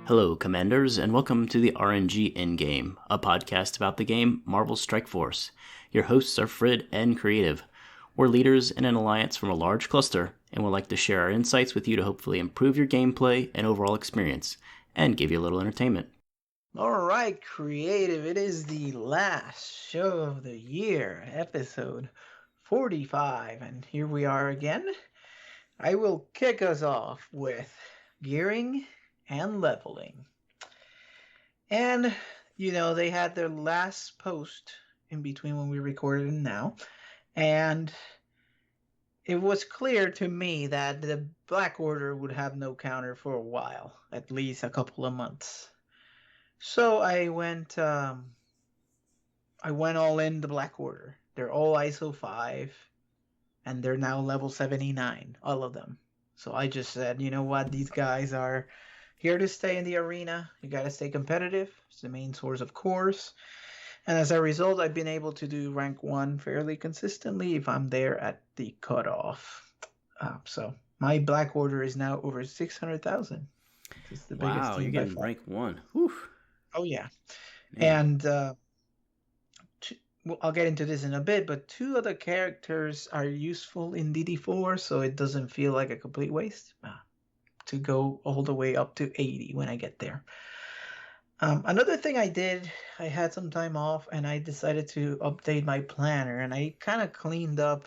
Hello, Commanders, and welcome to the RNG Endgame, a podcast about the game Marvel Strike Force. Your hosts are Frid and Creative. We're leaders in an alliance from a large cluster, and would like to share our insights with you to hopefully improve your gameplay and overall experience, and give you a little entertainment. All right, Creative, it is the last show of the year, episode 45, and here we are again. I will kick us off with gearing and leveling. And, they had their last post in between when we recorded and now, and it was clear to me that the Black Order would have no counter for a while, at least a couple of months. So I went all in the Black Order. They're all ISO 5, and they're now level 79, all of them. So I just said, you know what, these guys are here to stay in the arena. You gotta stay competitive. It's the main source, of course. And as a result, I've been able to do rank 1 fairly consistently if I'm there at the cutoff. So my Black Order is now over 600,000. It's the biggest Wow, team you're by getting far. rank 1. Whew. Oh, yeah. Man. And well, I'll get into this in a bit, but 2 other characters are useful in DD4, so it doesn't feel like a complete waste to go all the way up to 80 when I get there. Another thing I did, I had some time off, and I decided to update my planner, and I kind of cleaned up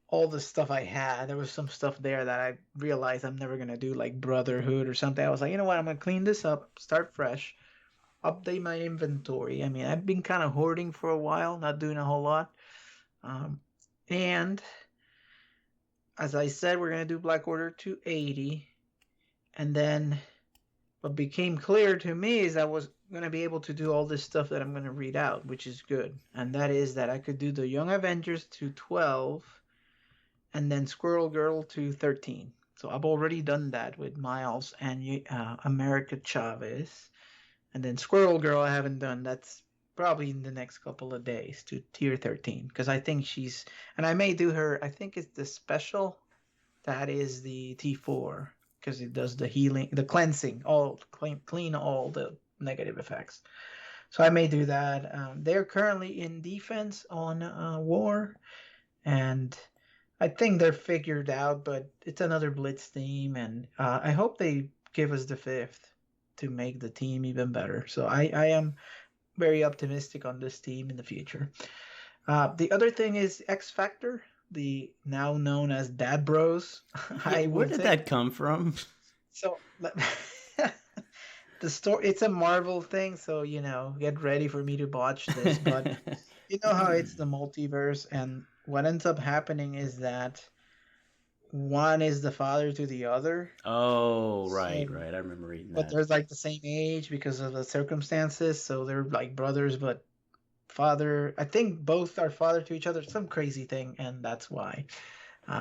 all the stuff I had. There was some stuff there that I realized I'm never gonna do, like Brotherhood or something. I was like, you know what, I'm gonna clean this up, start fresh, update my inventory. I mean, I've been kind of hoarding for a while, not doing a whole lot. And as I said, we're going to do Black Order 280. And then what became clear to me is I was going to be able to do all this stuff that I'm going to read out, which is good. And that is that I could do the Young Avengers to 12 and then Squirrel Girl to 13. So I've already done that with Miles and America Chavez. And then Squirrel Girl I haven't done. That's probably in the next couple of days to tier 13. Because I think she's... And I may do her... I think it's the special. That is the T4. Because it does the healing... The cleansing. Clean all the negative effects. So I may do that. They're currently in defense on War. And I think they're figured out. But it's another Blitz team. And I hope they give us the 5th to make the team even better. So I am very optimistic on this team in the future. The other thing is X Factor, the now known as Dad Bros. Yeah, where did that come from? So the story, it's a Marvel thing, so get ready for me to botch this. But you know how it's the multiverse, and what ends up happening is that one is the father to the other. Oh, right. I remember reading But that. they're like the same age because of the circumstances, so they're like brothers, but father. I think both are father to each other. Some crazy thing, and that's why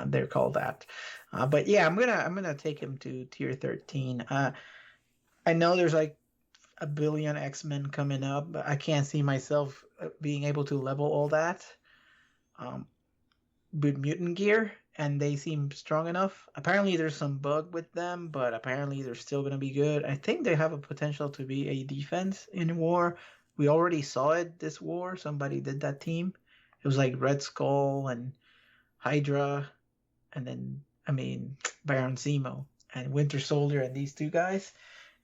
they're called that. But yeah, I'm gonna take him to tier 13. I know there's like a billion X-Men coming up, but I can't see myself being able to level all that with mutant gear, and they seem strong enough. Apparently there's some bug with them, but apparently they're still going to be good. I think they have a potential to be a defense in War. We already saw it this War. Somebody did that team. It was like Red Skull and Hydra, and then Baron Zemo and Winter Soldier and these 2 guys.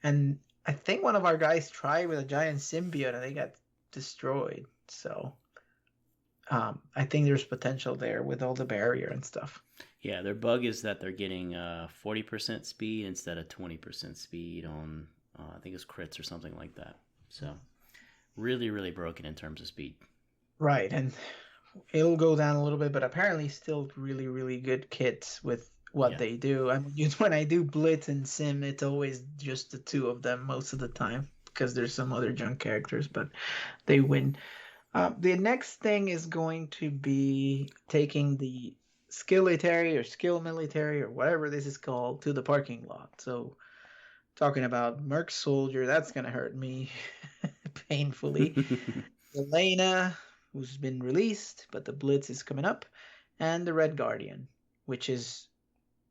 And I think one of our guys tried with a giant symbiote and they got destroyed. So I think there's potential there with all the barrier and stuff. Yeah, their bug is that they're getting 40% speed instead of 20% speed on, I think it's crits or something like that. So, really, really broken in terms of speed. Right, and it'll go down a little bit, but apparently still really, really good kits with what they do. I mean, when I do Blitz and Sim, it's always just the 2 of them most of the time because there's some other junk characters, but they win. The next thing is going to be taking the skilletary or skill military or whatever this is called to the parking lot. So talking about Merc Soldier, that's going to hurt me painfully. Elena, who's been released, but the Blitz is coming up, and the Red Guardian, which is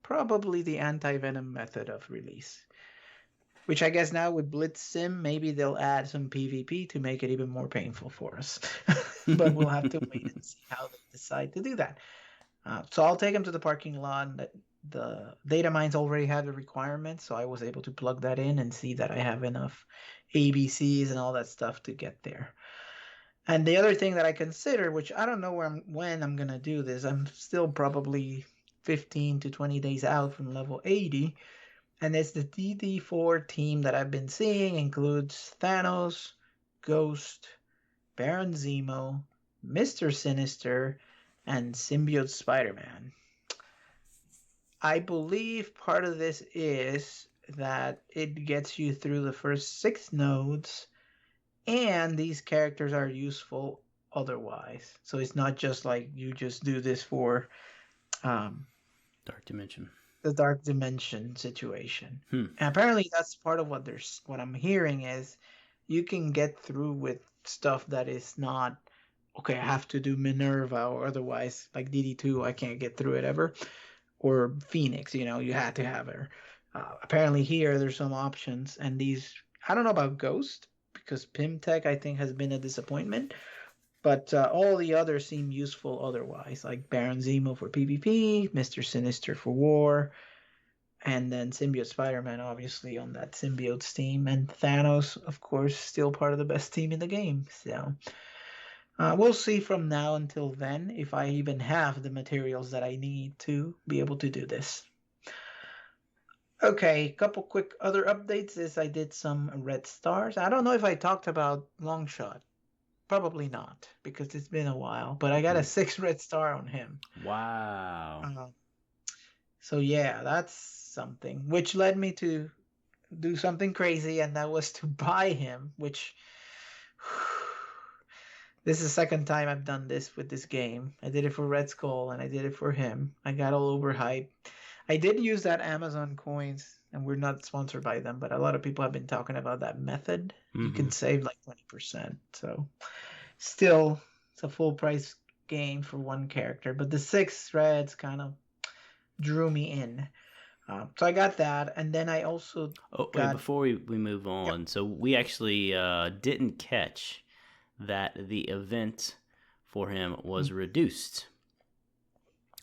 probably the anti-venom method of release. Which I guess now with Blitz Sim, maybe they'll add some PvP to make it even more painful for us. But we'll have to wait and see how they decide to do that. So I'll take them to the parking lot. The data mines already have the requirements, so I was able to plug that in and see that I have enough ABCs and all that stuff to get there. And the other thing that I consider, which I don't know when I'm gonna do this, I'm still probably 15 to 20 days out from level 80, and it's the DD4 team that I've been seeing includes Thanos, Ghost, Baron Zemo, Mr. Sinister, and Symbiote Spider-Man. I believe part of this is that it gets you through the first 6 nodes, and these characters are useful otherwise. So it's not just like you just do this for Dark Dimension. The Dark Dimension situation. And apparently that's part of what I'm hearing is you can get through with stuff that is not okay, I have to do Minerva or otherwise like DD2 I can't get through it ever, or Phoenix, you had to have her. Apparently here there's some options, and these I don't know about Ghost because Pimtech I think has been a disappointment, but all the others seem useful otherwise, like Baron Zemo for PvP, Mr. Sinister for War, and then Symbiote Spider-Man obviously on that Symbiote's team, and Thanos, of course, still part of the best team in the game. So we'll see from now until then if I even have the materials that I need to be able to do this. Okay, a couple quick other updates is I did some red stars. I don't know if I talked about Longshot. Probably not, because it's been a while, but I got a 6 red star on him. Wow. So yeah, that's something, which led me to do something crazy, and that was to buy him, which this is the second time I've done this with this game. I did it for Red Skull, and I did it for him. I got all overhyped. I did use that Amazon coins, and we're not sponsored by them, but a lot of people have been talking about that method. You can save like 20%. So still, it's a full price game for one character, but the 6 reds kind of drew me in. So I got that, and then I also wait, before we move on, so we actually didn't catch that the event for him was reduced.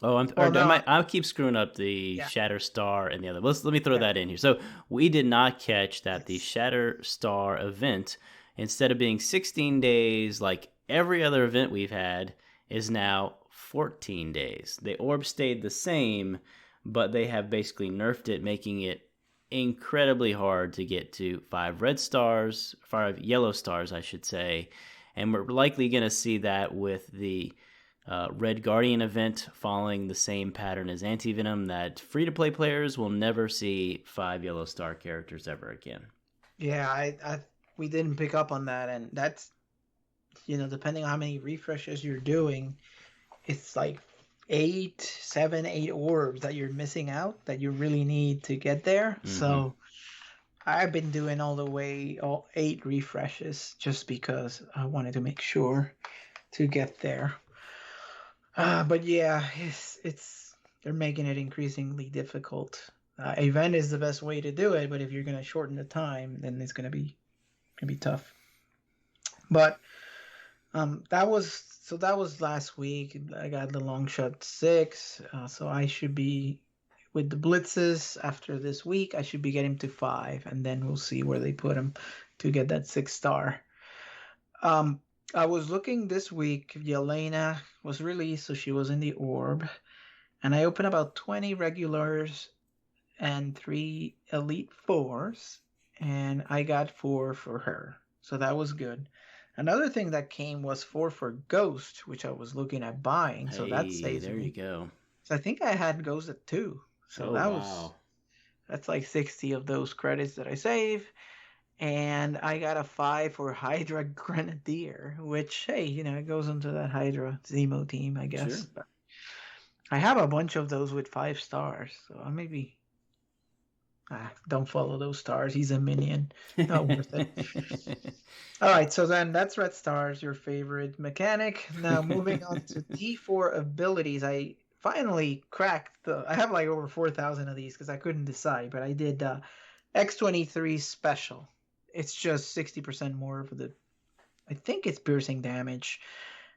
Oh, I keep screwing up the Shatter Star and the other. Let me throw that in here. So we did not catch that the Shatter Star event, instead of being 16 days like every other event we've had, is now 14 days. The orb stayed the same, but they have basically nerfed it, making it incredibly hard to get to 5 yellow stars, I should say. And we're likely going to see that with the Red Guardian event following the same pattern as Anti-Venom, that free-to-play players will never see 5 yellow star characters ever again. Yeah, we didn't pick up on that, and that's, depending on how many refreshes you're doing, it's like 7, 8 orbs that you're missing out that you really need to get there. So I've been doing all 8 refreshes just because I wanted to make sure to get there. But yeah, they're making it increasingly difficult. Event is the best way to do it, but if you're gonna shorten the time, then it's gonna be tough. But that was last week. I got the Longshot 6, so I should be with the blitzes after this week. I should be getting to 5, and then we'll see where they put him to get that 6 star. I was looking this week. Yelena was released, so she was in the orb, and I opened about 20 regulars and 3 elite 4s, and I got 4 for her, so that was good. Another thing that came was 4 for Ghost, which I was looking at buying, so that saves there me. You go. So I think I had Ghost at 2, so that's like 60 of those credits that I save. And I got a 5 for Hydra Grenadier, which, hey, it goes into that Hydra Zemo team, I guess. Sure. I have a bunch of those with 5 stars, so I maybe don't follow those stars. He's a minion. Not worth it. All right, so then that's Red Stars, your favorite mechanic. Now moving on to D4 abilities. I finally cracked I have like over 4,000 of these because I couldn't decide, but I did X23 special. It's just 60% more for the, I think it's piercing damage.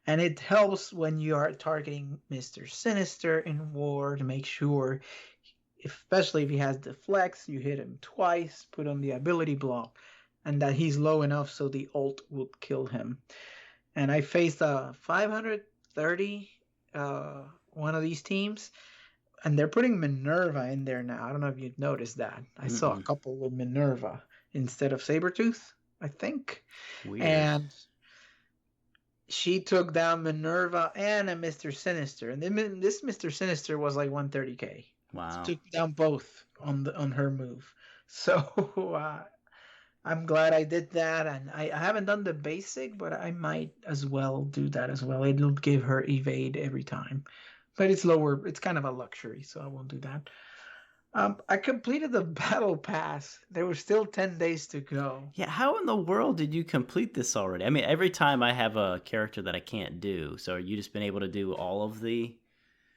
And it helps when you are targeting Mr. Sinister in war to make sure, especially if he has the flex, you hit him twice, put on the ability block, and that he's low enough so the ult would kill him. And I faced a 530 one of these teams, and they're putting Minerva in there now. I don't know if you've noticed that. I saw a couple with Minerva instead of Sabretooth, I think. Weird. And she took down Minerva and a Mr. Sinister. And then this Mr. Sinister was like 130k. Wow. Took down both on her move. So I'm glad I did that. And I haven't done the basic, but I might as well do that as well. It'll give her evade every time. But it's lower. It's kind of a luxury, so I won't do that. I completed the battle pass. There were still 10 days to go. Yeah, how in the world did you complete this already? I mean, every time I have a character that I can't do, so you just been able to do all of the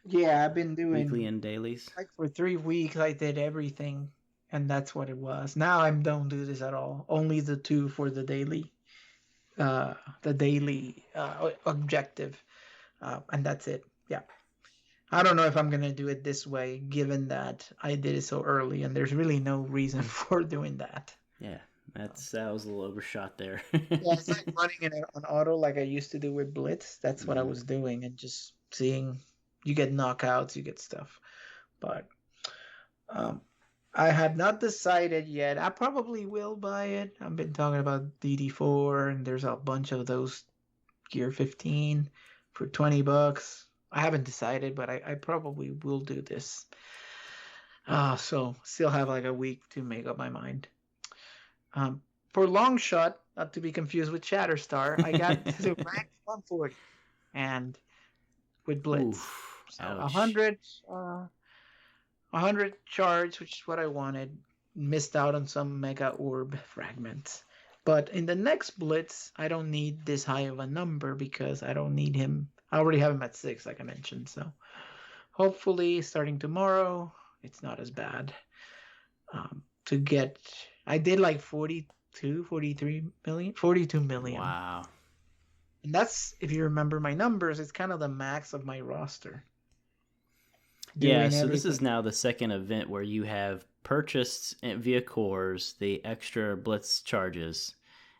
Yeah, I've been doing weekly and dailies? like for 3 weeks. I did everything, and that's what it was. Now I don't do this at all. Only the 2 for the daily objective, and that's it. Yeah. I don't know if I'm going to do it this way, given that I did it so early, and there's really no reason for doing that. Yeah, that was a little overshot there. Yeah, it's like running in an auto like I used to do with Blitz. That's what I was doing, and just seeing you get knockouts, you get stuff. But I have not decided yet. I probably will buy it. I've been talking about DD4, and there's a bunch of those Gear 15 for $20. I haven't decided, but I probably will do this. So still have like a week to make up my mind. For long shot, not to be confused with Shatterstar, I got to rank 140, and with Blitz. Oof, so 100 charge, which is what I wanted. Missed out on some Mega Orb fragments. But in the next Blitz, I don't need this high of a number because I don't need him. I already have him at 6, like I mentioned. So hopefully, starting tomorrow, it's not as bad. I did like 42 million. Wow. And that's, if you remember my numbers, it's kind of the max of my roster. Yeah, so this is now the second event where you have purchased via cores the extra Blitz charges,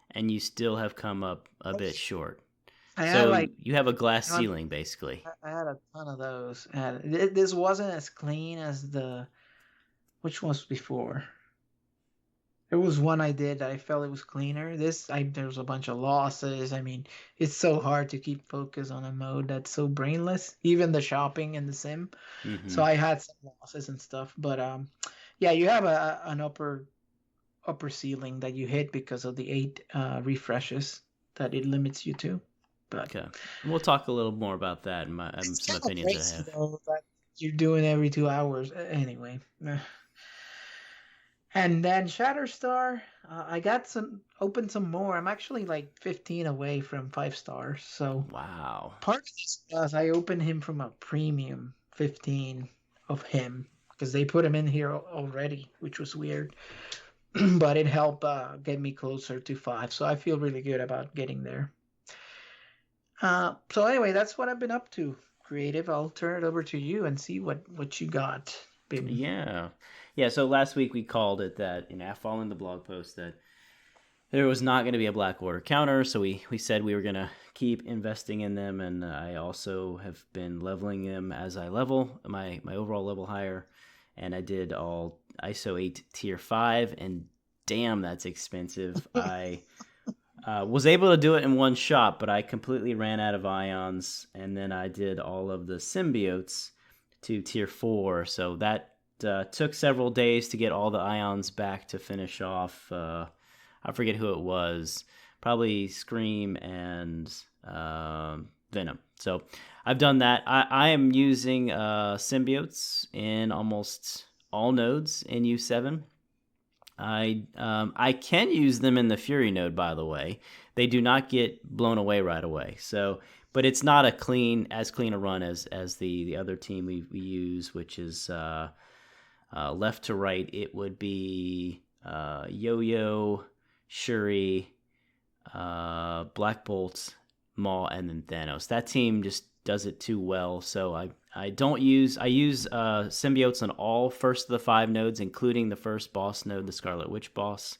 and you still have come up a bit short. So you have a glass ceiling, basically. I had a ton of those. This wasn't as clean as which was before? There was one I did that I felt it was cleaner. There was a bunch of losses. I mean, it's so hard to keep focus on a mode that's so brainless, even the shopping and the sim. Mm-hmm. So I had some losses and stuff. But yeah, you have an upper ceiling that you hit because of the 8 refreshes that it limits you to. But okay, we'll talk a little more about that and some opinions I have. That you're doing every 2 hours anyway. And then Shatterstar, I got opened some more. I'm actually like 15 away from 5 stars. So wow. Part of this was I opened him from a premium 15 of him because they put him in here already, which was weird. But it helped get me closer to 5. So I feel really good about getting there. So anyway, that's what I've been up to. Creative, I'll turn it over to you and see what you got. Yeah. So last week we called it that, following the blog post, that there was not going to be a Black Order counter. So we said we were going to keep investing in them, and I also have been leveling them as I level my overall level higher. And I did all ISO 8 tier 5, and damn, that's expensive. I was able to do it in one shot, but I completely ran out of ions, and then I did all of the symbiotes to tier 4, so that took several days to get all the ions back to finish off. I forget who it was, probably Scream and Venom. So I've done that. I am using symbiotes in almost all nodes in U7. I can use them in the Fury node, by the way. They do not get blown away right away. So, but it's not as clean a run as the other team we use, which is left to right. It would be Yo-Yo, Shuri, Black Bolt, Maul, and then Thanos. That team just does it too well. So I use symbiotes on all first of the 5 nodes, including the first boss node, the Scarlet Witch boss.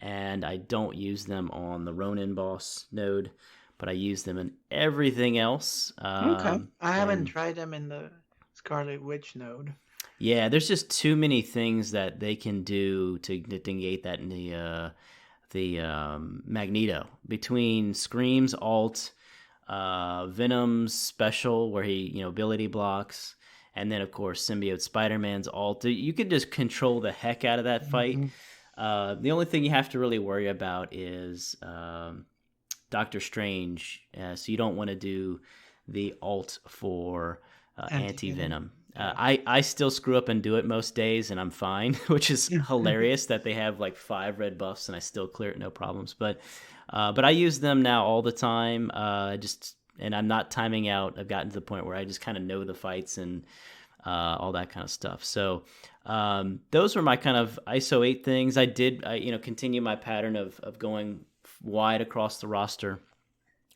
And I don't use them on the Ronin boss node, but I use them in everything else. Okay. I haven't tried them in the Scarlet Witch node. Yeah, there's just too many things that they can do to negate that in the Magneto. Between Scream's alt, Venom's special where he ability blocks, and then of course Symbiote Spider-Man's alt. You can just control the heck out of that fight. Mm-hmm. The only thing you have to really worry about is Doctor Strange. So you don't want to do the alt for Anti-Venom. I still screw up and do it most days, and I'm fine, which is hilarious that they have like 5 red buffs and I still clear it no problems. But I use them now all the time. And I'm not timing out. I've gotten to the point where I just kind of know the fights and all that kind of stuff. So those were my kind of ISO 8 things. I continue my pattern of going wide across the roster,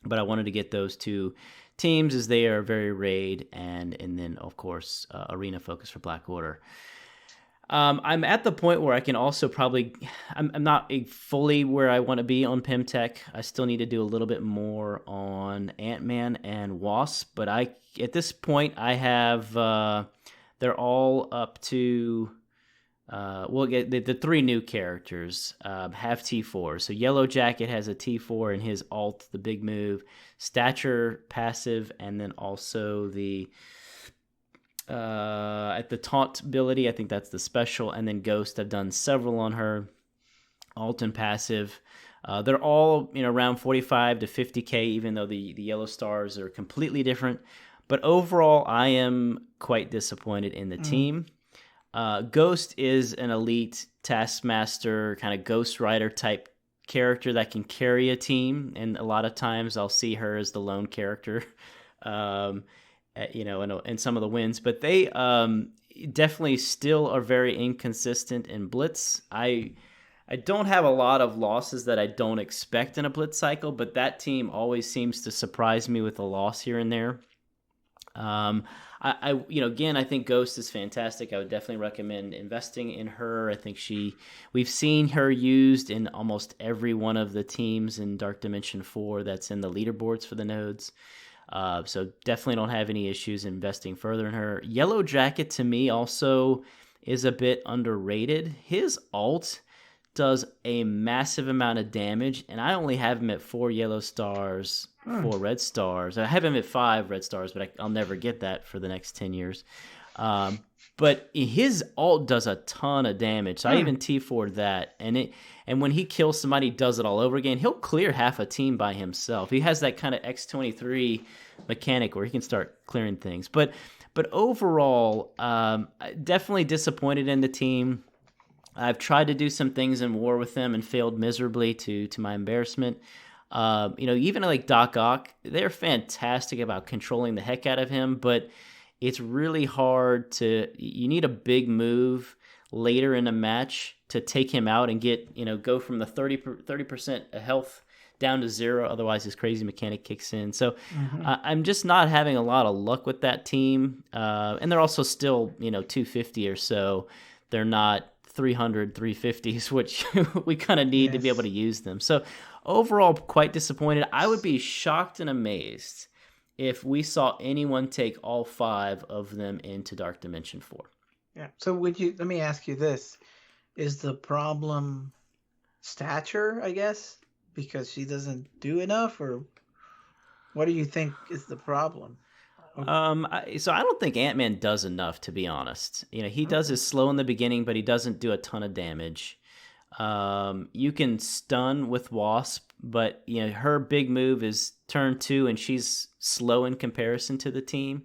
but I wanted to get those 2 teams as they are very raid and then of course arena focus for Black Order. I'm at the point where I can also probably I'm not fully where I want to be on Pimtech. I still need to do a little bit more on Ant-Man and Wasp, but at this point I have they're all up to we'll get the 3 new characters have T4. So Yellow Jacket has a T4 in his alt, the big move, Stature passive, and then also the at the taunt ability, I think that's the special, and then Ghost. I've done several on her, alt and passive. They're all around 45 to 50k, even though the yellow stars are completely different. But overall, I am quite disappointed in the team. Ghost is an elite Taskmaster, kind of Ghost Rider type character that can carry a team, and a lot of times I'll see her as the lone character, in some of the wins. But they definitely still are very inconsistent in Blitz. I don't have a lot of losses that I don't expect in a Blitz cycle, but that team always seems to surprise me with a loss here and there. Again, I think Ghost is fantastic. I would definitely recommend investing in her. I think we've seen her used in almost every one of the teams in Dark Dimension 4 that's in the leaderboards for the nodes. So definitely don't have any issues investing further in her. Yellow Jacket to me also is a bit underrated. His alt does a massive amount of damage, and I only have him at 4 yellow stars, 4 red stars. I have him at 5 red stars, but I'll never get that for the next 10 years. But his alt does a ton of damage, so I even T4'd that. And when he kills somebody, he does it all over again. He'll clear half a team by himself. He has that kind of X23 mechanic where he can start clearing things. But overall, definitely disappointed in the team. I've tried to do some things in war with them and failed miserably to my embarrassment. Even like Doc Ock, they're fantastic about controlling the heck out of him, but it's really hard you need a big move later in a match to take him out and go from the 30% health down to 0. Otherwise his crazy mechanic kicks in. So I'm just not having a lot of luck with that team. And they're also still, 250 or so. They're not 300, 350s, which we kind of need to be able to use them. So overall, quite disappointed. I would be shocked and amazed if we saw anyone take all 5 of them into Dark Dimension 4. Yeah. So let me ask you this. Is the problem Stature, I guess? Because she doesn't do enough, or what do you think is the problem? So I don't think Ant-Man does enough, to be honest. He does his slow in the beginning, but he doesn't do a ton of damage. You can stun with Wasp, but her big move is turn 2, and she's slow in comparison to the team.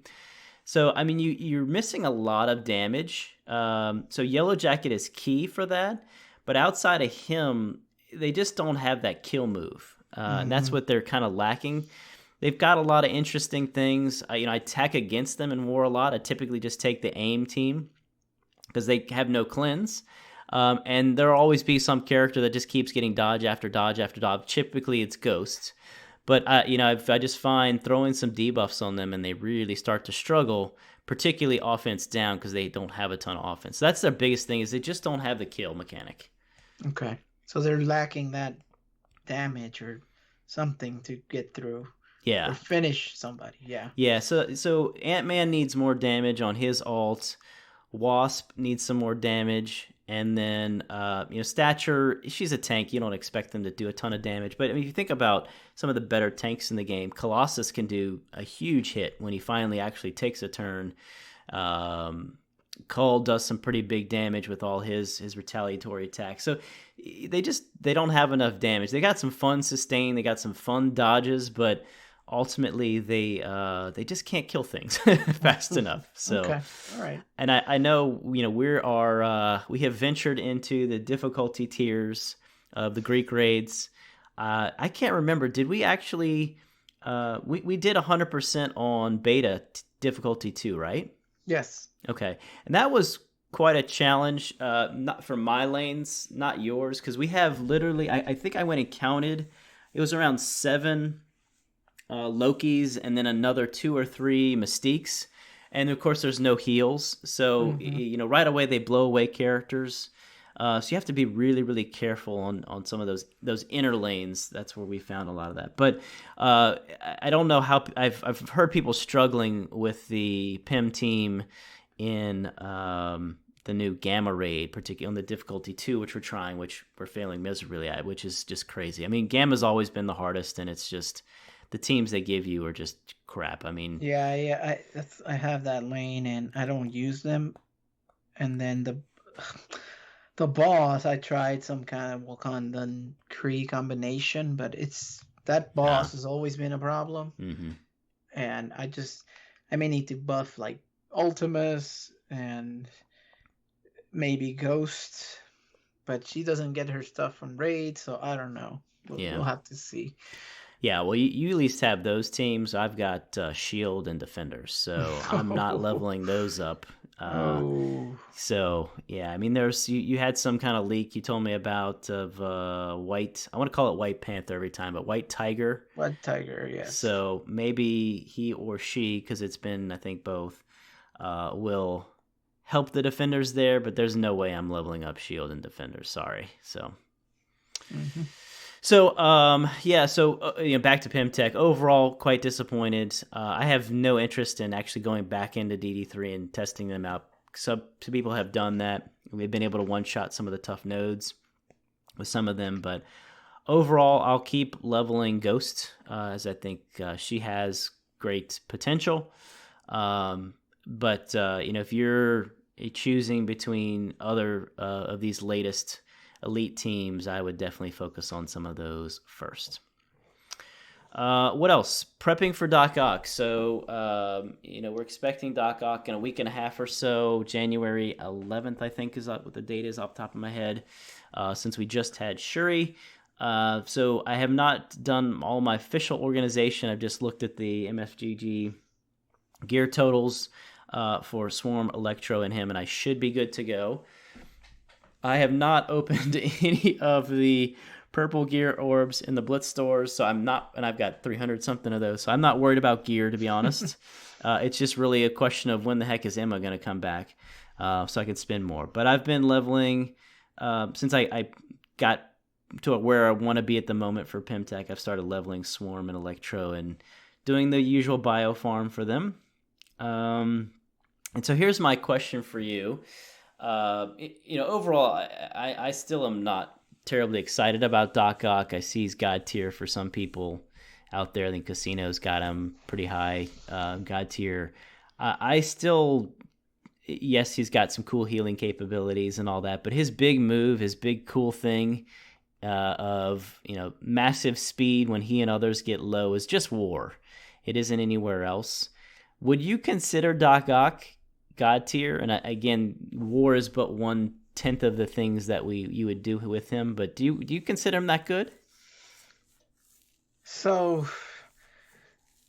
So I mean, you're missing a lot of damage. So Yellow Jacket is key for that, but outside of him, they just don't have that kill move, and that's what they're kind of lacking. They've got a lot of interesting things. I attack against them in war a lot. I typically just take the aim team because they have no cleanse. And there'll always be some character that just keeps getting dodge after dodge after dodge. Typically, it's ghosts. But I just find throwing some debuffs on them and they really start to struggle, particularly offense down because they don't have a ton of offense. So that's their biggest thing is they just don't have the kill mechanic. Okay, so they're lacking that damage or something to get through. Yeah. Or finish somebody. Yeah. Yeah. So Ant-Man needs more damage on his ult. Wasp needs some more damage. And then, Stature, she's a tank. You don't expect them to do a ton of damage. But I mean, if you think about some of the better tanks in the game, Colossus can do a huge hit when he finally actually takes a turn. Cull does some pretty big damage with all his retaliatory attacks. So they don't have enough damage. They got some fun sustain. They got some fun dodges, but ultimately they just can't kill things fast enough. So okay, all right. And I know we have ventured into the difficulty tiers of the Greek raids. I can't remember. Did we actually we did 100% on beta difficulty 2, right? Yes. Okay, and that was quite a challenge. Not for my lanes, not yours, because we have literally. I think I went and counted. It was around 7 Lokis and then another 2 or 3 Mystiques. And of course, there's no heals. So, right away they blow away characters. So you have to be really, really careful on some of those inner lanes. That's where we found a lot of that. But I don't know how I've heard people struggling with the PIM team in the new Gamma raid, particularly on the difficulty 2, which we're failing miserably at, which is just crazy. I mean, Gamma's always been the hardest, and it's just the teams they give you are just crap. I mean, yeah, I have that lane and I don't use them. And then the boss, I tried some kind of Wakandan Kree combination, but that boss has always been a problem. Mm-hmm. And I may need to buff like Ultimus and maybe Ghost, but she doesn't get her stuff from raid, so I don't know. We'll have to see. Yeah, well, you at least have those teams. I've got Shield and Defenders, so I'm not leveling those up. So, yeah, I mean, you had some kind of leak you told me about of White. I want to call it White Panther every time, but White Tiger. White Tiger, yes. So maybe he or she, because it's been, I think, both, will help the Defenders there, but there's no way I'm leveling up Shield and Defenders. Sorry. So... Mm-hmm. So, back to PimTech. Overall, quite disappointed. I have no interest in actually going back into DD3 and testing them out. Some people have done that. We've been able to one-shot some of the tough nodes with some of them. But overall, I'll keep leveling Ghost, as I think she has great potential. But if you're choosing between other of these latest elite teams, I would definitely focus on some of those first. What else? Prepping for Doc Ock. So, we're expecting Doc Ock in a week and a half or so. January 11th, I think, is what the date is off the top of my head, since we just had Shuri. So I have not done all my official organization. I've just looked at the MFGG gear totals for Swarm, Electro, and him, and I should be good to go. I have not opened any of the purple gear orbs in the Blitz stores, so I'm not, and I've got 300 something of those, so I'm not worried about gear, to be honest. It's just really a question of when the heck is Emma going to come back, so I can spend more. But I've been leveling, since I got to where I want to be at the moment for PimTech, I've started leveling Swarm and Electro and doing the usual bio farm for them. And so here's my question for you. Overall, I still am not terribly excited about Doc Ock. I see he's God tier for some people out there. I think Casino's got him pretty high, God tier. I still, yes, he's got some cool healing capabilities and all that, but his big move, his big cool thing of massive speed when he and others get low is just war. It isn't anywhere else. Would you consider Doc Ock God tier? And again, war is but 1/10 of the things that you would do with him, but do you consider him that good? So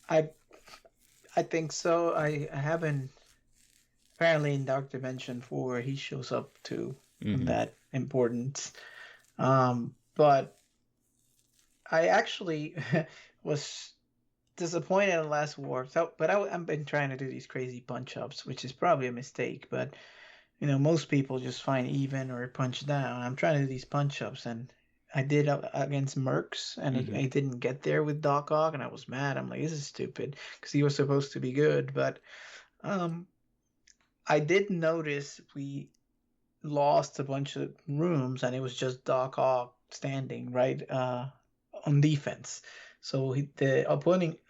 I think so. I haven't, apparently in Dark Dimension 4 he shows up to Mm-hmm. that importance. But I actually was disappointed in the last war. So, but I've been trying to do these crazy punch ups, which is probably a mistake. But most people just find even or punch down. I'm trying to do these punch ups, and I did against Mercs, and Mm-hmm. I didn't get there with Doc Ock, and I was mad. I'm like, this is stupid because he was supposed to be good. But um, I did notice we lost a bunch of rooms, and it was just Doc Ock standing right on defense. So the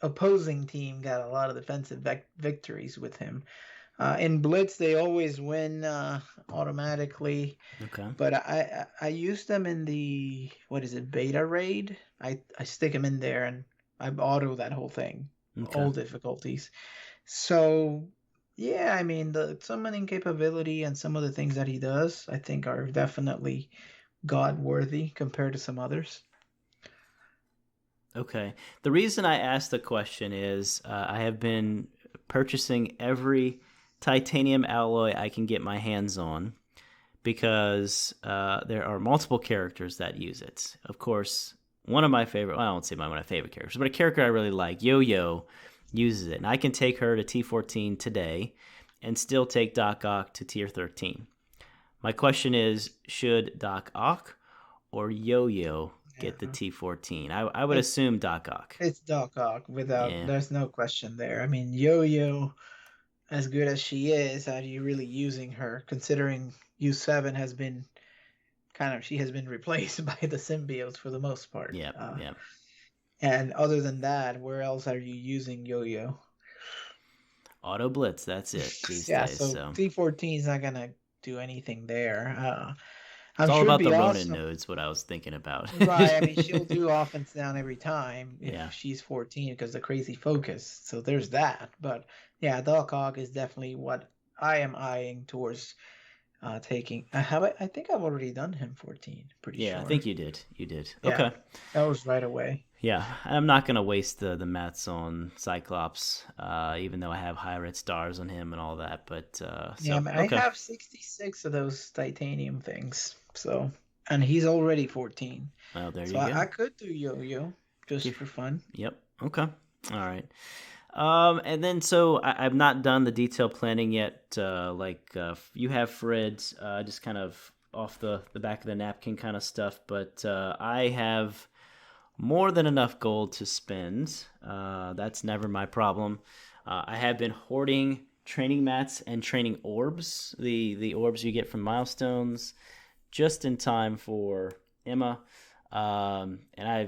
opposing team got a lot of defensive victories with him. In Blitz, they always win automatically, Okay. but I use them in the what is it, beta raid. I stick them in there and I auto that whole thing, Okay. all difficulties. So yeah, I mean the summoning capability and some of the things that he does, I think, are definitely god worthy compared to some others. Okay. The reason I asked the question is I have been purchasing every titanium alloy I can get my hands on because there are multiple characters that use it. Of course, one of my favorite, well, I won't say one of my favorite characters, but a character I really like, Yo-Yo, uses it. And I can take her to T14 today and still take Doc Ock to Tier 13. My question is, should Doc Ock or Yo-Yo get the Yeah. T14? I would It's assume Doc Ock. it's Doc Ock without Yeah. there's no question there. I mean Yo-Yo, as good as she is, are you really using her considering U7 has been she has been replaced by the symbiotes for the most part. Yeah. Yeah. And other than that, where else are you using Yo-Yo? Auto Blitz, that's it these Yeah, days. so So T14 is not gonna do anything there. it's I'm all sure it'd about be the Ronin awesome. nodes, what I was thinking about. Right, I mean she'll do offense down every time if Yeah. she's 14 because the crazy focus. So there's that. But yeah, Doc Ock is definitely what I am eyeing towards taking. I think I've already done him 14, pretty Yeah, I sure. think you did. You did. Yeah, Okay. that was right away. Yeah, I'm not gonna waste the mats on Cyclops, even though I have high red stars on him and all that. But Yeah, so I okay. have 66 of those titanium things. So, and he's already 14. Well, there So you go. I could do yo-yo just Give, for fun. yep. Okay. All right. And then so I've not done the detailed planning yet. You have Fred, just kind of off the back of the napkin kind of stuff. But I have more than enough gold to spend. That's never my problem. I have been hoarding training mats and training orbs, the orbs you get from milestones, just in time for Emma. And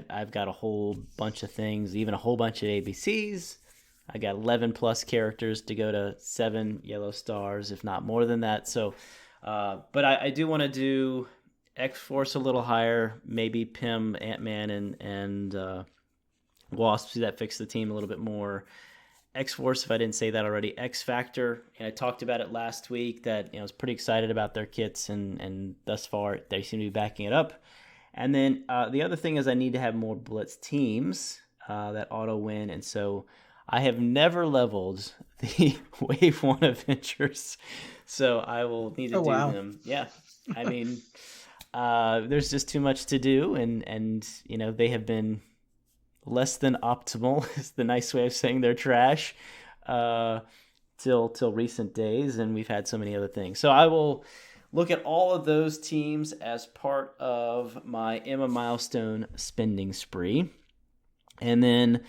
I've got a whole bunch of things, even a whole bunch of ABCs. I got 11 plus characters to go to 7 yellow stars, if not more than that. So, but I do want to do X Force a little higher, maybe Pym, Ant Man, and Wasp, so that fix the team a little bit more. X Force, if I didn't say that already, X Factor. And I talked about it last week that I was pretty excited about their kits, and thus far they seem to be backing it up. And then the other thing is I need to have more Blitz teams that auto win, and so I have never leveled the Wave 1 Avengers, so I will need to Oh do wow. them. Yeah, I mean, there's just too much to do, and they have been less than optimal is the nice way of saying they're trash till recent days, and we've had so many other things. So I will look at all of those teams as part of my Emma milestone spending spree. And then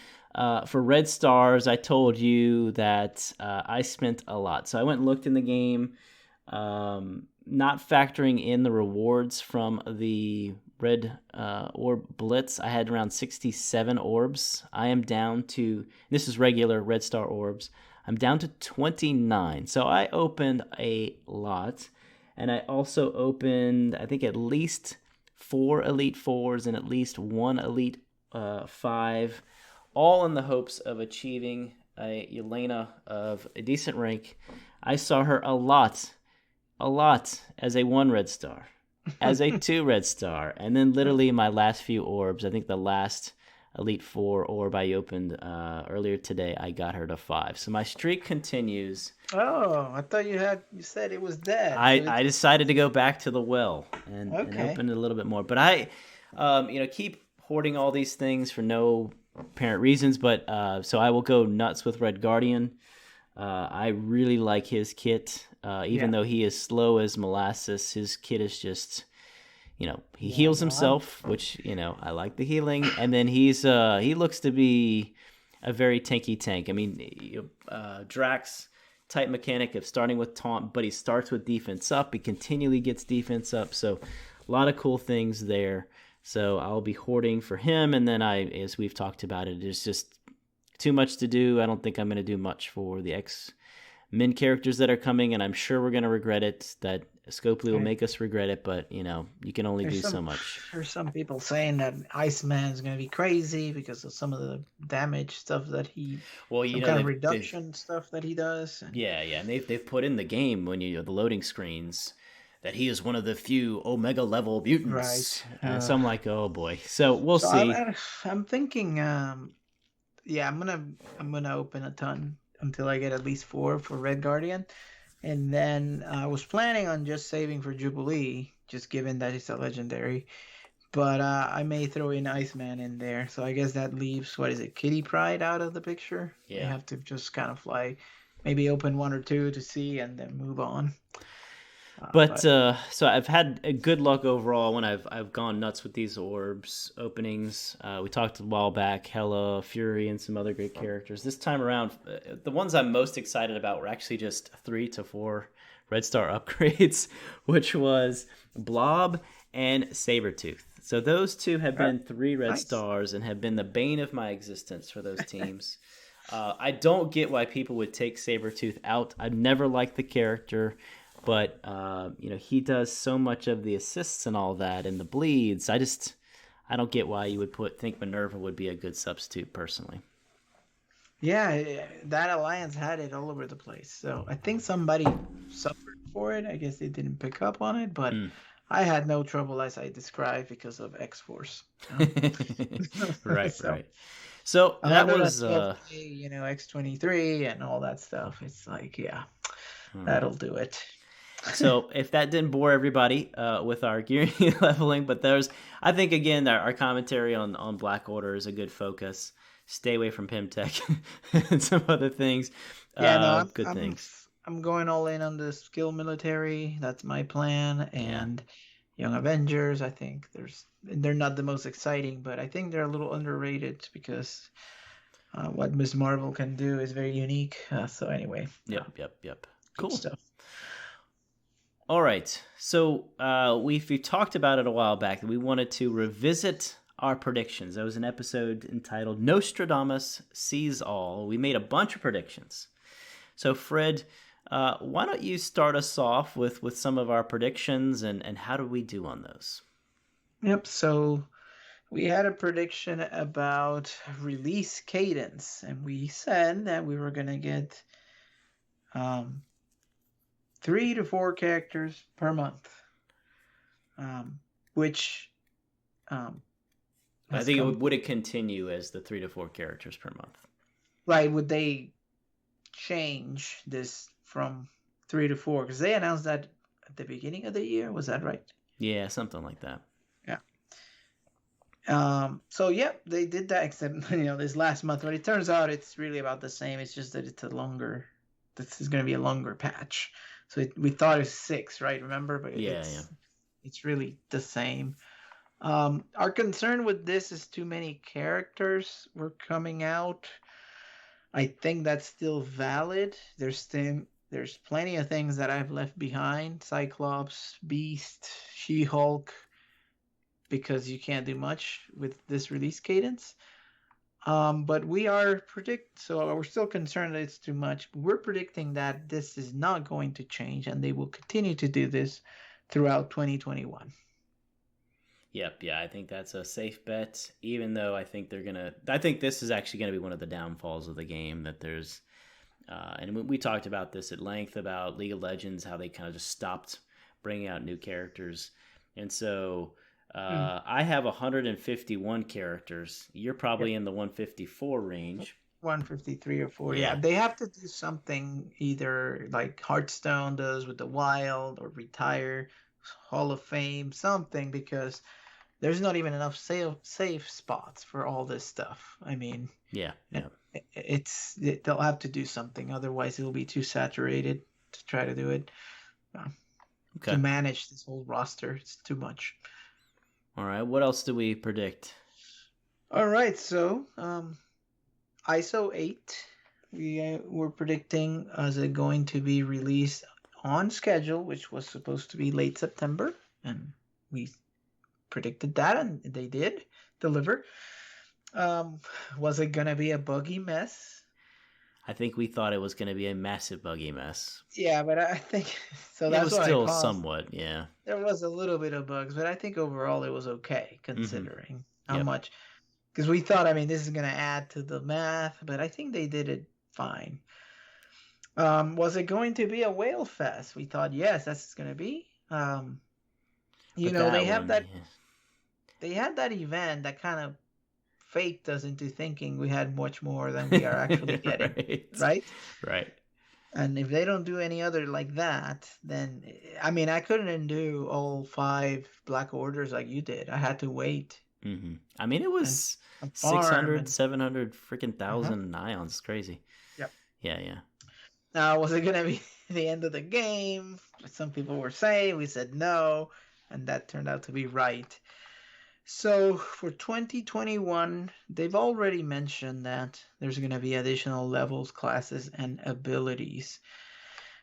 for Red Stars, I told you that I spent a lot. So I went and looked in the game, not factoring in the rewards from the Red Orb Blitz. I had around 67 orbs. I am down to, this is regular Red Star orbs, I'm down to 29. So I opened a lot. And I also opened, I think, at least 4 Elite 4s and at least 1 Elite 5, all in the hopes of achieving a Elena of a decent rank. I saw her a lot as a 1 red star, as a 2 red star, and then literally my last few orbs, I think the last Elite Four orb I opened earlier today. I got her to 5, so my streak continues. Oh, I thought you said it was dead. So I decided to go back to the well and okay. open it a little bit more, but I keep hoarding all these things for no apparent reasons. But so I will go nuts with Red Guardian. I really like his kit. Even though he is slow as molasses, his kit is just, he heals himself, which, I like the healing. And then he looks to be a very tanky tank. I mean, Drax type mechanic of starting with taunt, but he starts with defense up. He continually gets defense up. So a lot of cool things there. So I'll be hoarding for him. And then as we've talked about it, it's just too much to do. I don't think I'm going to do much for the X-Men characters that are coming, and I'm sure we're going to regret it. That Scopely will make us regret it, but you can only do so much. There's some people saying that Iceman is going to be crazy because of some of the damage stuff that he, kind of reduction stuff that he does. Yeah, and they've put in the game when the loading screens that he is one of the few Omega level mutants. Right. So I'm like, oh boy. So we'll see. I'm thinking. Yeah, I'm gonna open a ton until I get at least 4 for Red Guardian, and then I was planning on just saving for Jubilee, just given that it's a legendary. But I may throw in Iceman in there, so I guess that leaves Kitty Pryde out of the picture. Yeah, you have to just kind of maybe open 1 or 2 to see, and then move on. So I've had a good luck overall when I've gone nuts with these orbs openings. We talked a while back, Hela, Fury, and some other great characters. This time around, the ones I'm most excited about were actually just 3 to 4 Red Star upgrades, which was Blob and Sabretooth. So those two have been 3 Red Stars and have been the bane of my existence for those teams. I don't get why people would take Sabretooth out. I've never liked the character. But, he does so much of the assists and all that and the bleeds. I don't get why you would think Minerva would be a good substitute personally. Yeah, that alliance had it all over the place. So I think somebody suffered for it. I guess they didn't pick up on it, but I had no trouble as I described because of X-Force. Right. So that was, X-23 and all that stuff. It's like, that'll do it. So if that didn't bore everybody with our gear leveling, but I think again our commentary on Black Order is a good focus. Stay away from Pimtech and some other things. Good things. I'm going all in on the skill military. That's my plan. And Young Avengers, I think they're not the most exciting, but I think they're a little underrated because what Ms. Marvel can do is very unique. So anyway. Yep. Cool stuff. All right, so we talked about it a while back that we wanted to revisit our predictions. There was an episode entitled Nostradamus Sees All. We made a bunch of predictions. So Fred, why don't you start us off with some of our predictions and how did we do on those? Yep, so we had a prediction about release cadence, and we said that we were going to get 3 to 4 characters per month, which I think would it continue as the 3 to 4 characters per month? Right? Would they change this from 3 to 4? Because they announced that at the beginning of the year. Was that right? Yeah, something like that. Yeah. So they did that, except this last month. But it turns out it's really about the same. It's just that this is going to be a longer patch. So we thought it was 6, right? Remember? But it's really the same. Our concern with this is too many characters were coming out. I think that's still valid. There's plenty of things that I've left behind. Cyclops, Beast, She-Hulk, because you can't do much with this release cadence. But we are so we're still concerned that it's too much. But we're predicting that this is not going to change, and they will continue to do this throughout 2021. Yep, I think that's a safe bet. Even though I think this is actually gonna be one of the downfalls of the game. That there's, and we talked about this at length about League of Legends, how they kind of just stopped bringing out new characters, and so. Mm, I have 151 characters. You're yep. probably in the 154 range. 153 or 4. Yeah, Yeah. they have to do something either like Hearthstone does with the Wild or retire Hall of Fame, something, because there's not even enough safe spots for all this stuff. I mean, Yeah. and Yeah. they'll have to do something, otherwise it'll be too saturated to try to do it. Uh, to Okay. manage this whole roster, it's too much. All right. What else do we predict? All right, so ISO 8, were predicting as it going to be released on schedule, which was supposed to be late September, and we predicted that, and they did deliver. Um, was it gonna be a buggy mess? I think we thought it was going to be a massive buggy mess. Yeah, but I think so. It That's was what I still paused. somewhat, yeah. There was a little bit of bugs, but I think overall it was okay Mm-hmm. considering how Yep. much. Because we thought, I mean, this is gonna add to the math, but I think they did it fine. Was it going to be a whale fest? We thought, yes, that's going to be. But They that have one, that. They had that event that kind of faked us into thinking we had much more than we are actually yeah. getting, Right. right? Right. And if they don't do any other like that, then I mean, I couldn't do all 5 Black Orders like you did. I had to wait Mm-hmm. I mean, it and was farm 600, and 700 freaking uh-huh. thousand ions. It's crazy. Yep. Yeah, yeah. Now, was it going to be the end of the game? Some people were saying. We said no, and that turned out to be right. So for 2021, they've already mentioned that there's going to be additional levels, classes, and abilities.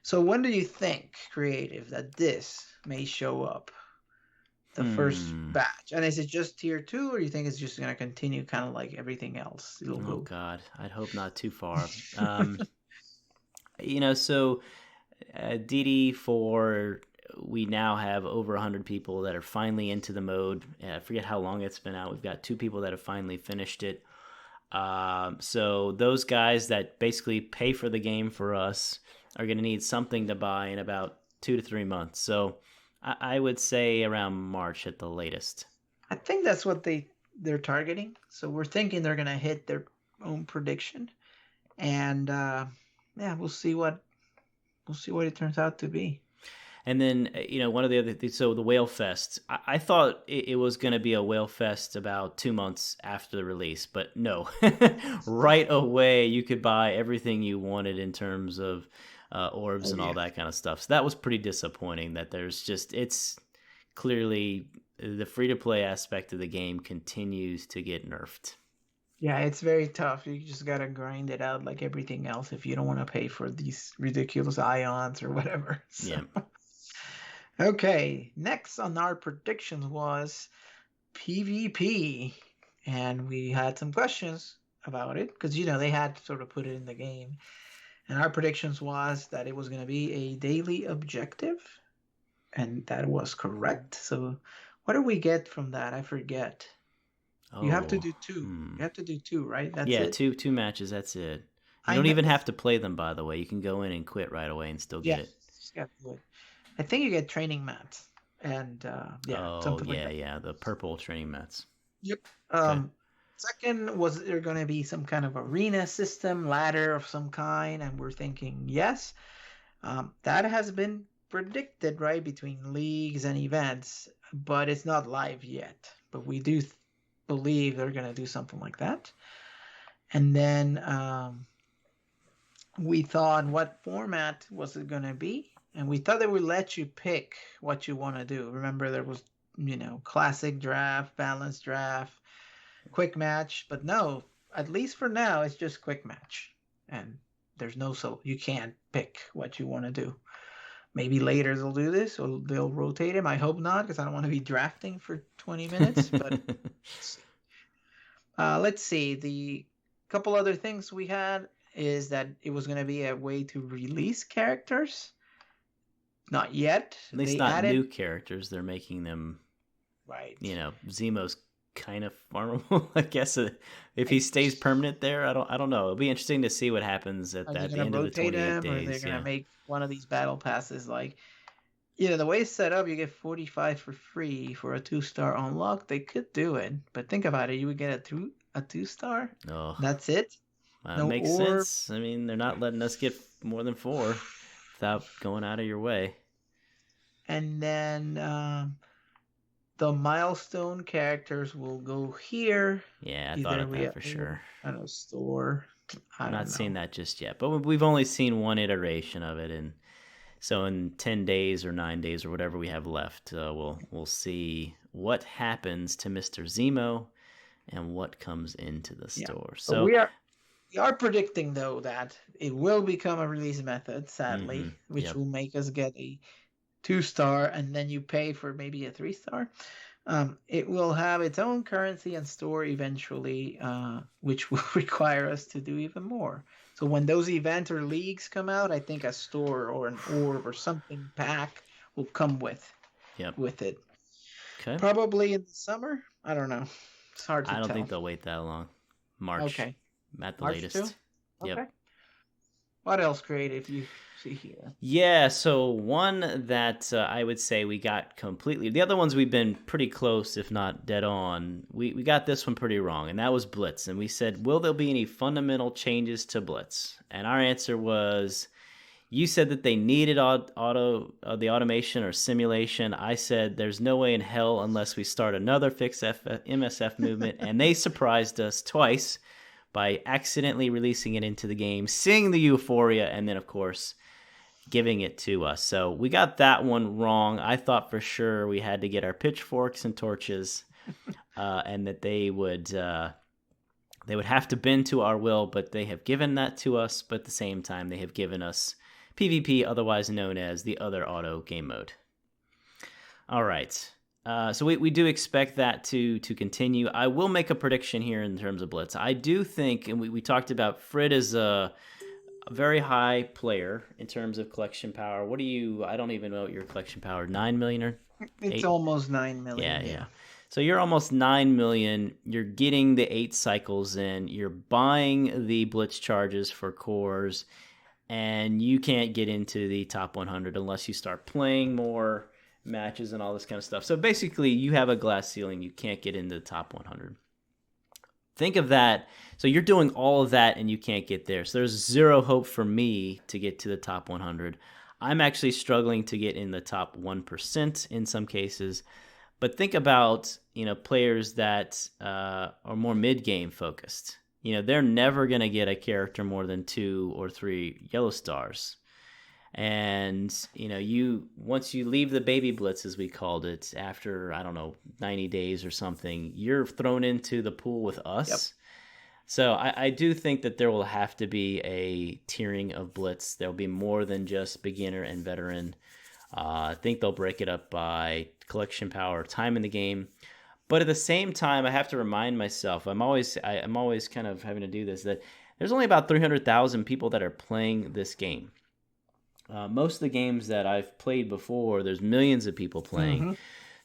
So when do you think, Creative, that this may show up? The first Hmm. batch. And is it just tier 2, or you think it's just going to continue kind of like everything else? It'll Oh go. God, I'd hope not too far. So DD4, we now have over 100 people that are finally into the mode. I forget how long it's been out. We've got 2 people that have finally finished it. So those guys that basically pay for the game for us are going to need something to buy in about 2 to 3 months. So I would say around March at the latest. I think that's what they're targeting. So we're thinking they're going to hit their own prediction. And yeah, we'll see what it turns out to be. And then, one of the other things, so the Whale Fest, I thought it was going to be a Whale Fest about 2 months after the release, but no. Right away, you could buy everything you wanted in terms of orbs Oh and all yeah. that kind of stuff. So that was pretty disappointing that it's clearly the free to play aspect of the game continues to get nerfed. Yeah, it's very tough. You just gotta grind it out like everything else if you don't want to pay for these ridiculous ions or whatever. So, Yeah. okay, next on our predictions was PvP, and we had some questions about it because they had to sort of put it in the game. And our predictions was that it was going to be a daily objective, and that was correct. So, what do we get from that? I forget. You have to Oh. do two. Hmm. You have to do two, right? That's Yeah, it. two matches. That's it. You I don't know. even have to play them, by the way. You can go in and quit right away and still get Yeah, it. just got to do it. I think you get training mats, and yeah, Oh something like yeah, that. yeah, the purple training mats. Yep. Okay. Second, was there going to be some kind of arena system, ladder of some kind? And we're thinking yes. That has been predicted, right, between leagues and events, but it's not live yet. But we do believe they're going to do something like that. And then we thought, what format was it going to be? And we thought they would let you pick what you want to do. Remember, there was, classic draft, balanced draft, quick match, but no, at least for now, it's just quick match. And there's no, so you can't pick what you want to do. Maybe later they'll do this or they'll rotate him. I hope not, because I don't want to be drafting for 20 minutes, but let's see. The couple other things we had is that it was going to be a way to release characters. Not yet. At least They not added. new characters. They're making them, Right. Zemo's kind of farmable. I guess if he stays permanent there, I don't know. It'll be interesting to see what happens Are at they the going to end of the rotate 28 him, or they're days. going to Yeah. make one of these battle passes like The way it's set up, you get 45 for free for a 2-star unlock. They could do it, but think about it. You would get a 2-star. Oh, That's it. it No makes orb. sense. I mean, they're not letting us get more than 4 without going out of your way. And then the milestone characters will go here. Yeah, I thought Either of we that have for sure. a store. I I'm don't not know. seeing that just yet, but we've only seen one iteration of it, and so in 10 days or 9 days or whatever we have left, we'll see what happens to Mr. Zemo and what comes into the Yeah. store. But So we are predicting though that it will become a release method, sadly, which yep. will make us get a 2-star and then you pay for maybe a 3-star. It will have its own currency and store eventually, which will require us to do even more. So when those events or leagues come out, I think a store or an orb or something pack will come with it. Okay. Probably in the summer. I don't know. It's hard to I don't tell. think they'll wait that long. March. Okay. At the March latest. 2? Okay. Yep. What else creative you see here? Yeah, so one that I would say we got completely. The other ones we've been pretty close, if not dead on. We got this one pretty wrong, and that was Blitz. And we said, will there be any fundamental changes to Blitz? And our answer was, you said that they needed the automation or simulation. I said, there's no way in hell unless we start another fixed MSF movement. And they surprised us twice by accidentally releasing it into the game, seeing the euphoria, and then, of course, giving it to us. So we got that one wrong. I thought for sure we had to get our pitchforks and torches, and that they would have to bend to our will, but they have given that to us. But at the same time, they have given us PvP, otherwise known as the other auto game mode. All right. So we do expect that to continue. I will make a prediction here in terms of Blitz. I do think, and we talked about Frid as a very high player in terms of collection power. I don't even know what your collection power, 9 million or 8? It's almost 9 million. Yeah. So you're almost 9 million. You're getting the 8 cycles in. You're buying the Blitz charges for cores, and you can't get into the top 100 unless you start playing more matches and all this kind of stuff. So basically, you have a glass ceiling. You can't get into the top 100. Think of that. So you're doing all of that and you can't get there. So there's zero hope for me to get to the top 100. I'm actually struggling to get in the top 1% in some cases. But think about, players that are more mid-game focused. They're never going to get a character more than 2 or 3 yellow stars. And, once you leave the baby blitz, as we called it, after, 90 days or something, you're thrown into the pool with us. Yep. So I do think that there will have to be a tiering of blitz. There'll be more than just beginner and veteran. I think they'll break it up by collection power, time in the game. But at the same time, I have to remind myself, I'm always kind of having to do this, that there's only about 300,000 people that are playing this game. Most of the games that I've played before, there's millions of people playing. Mm-hmm.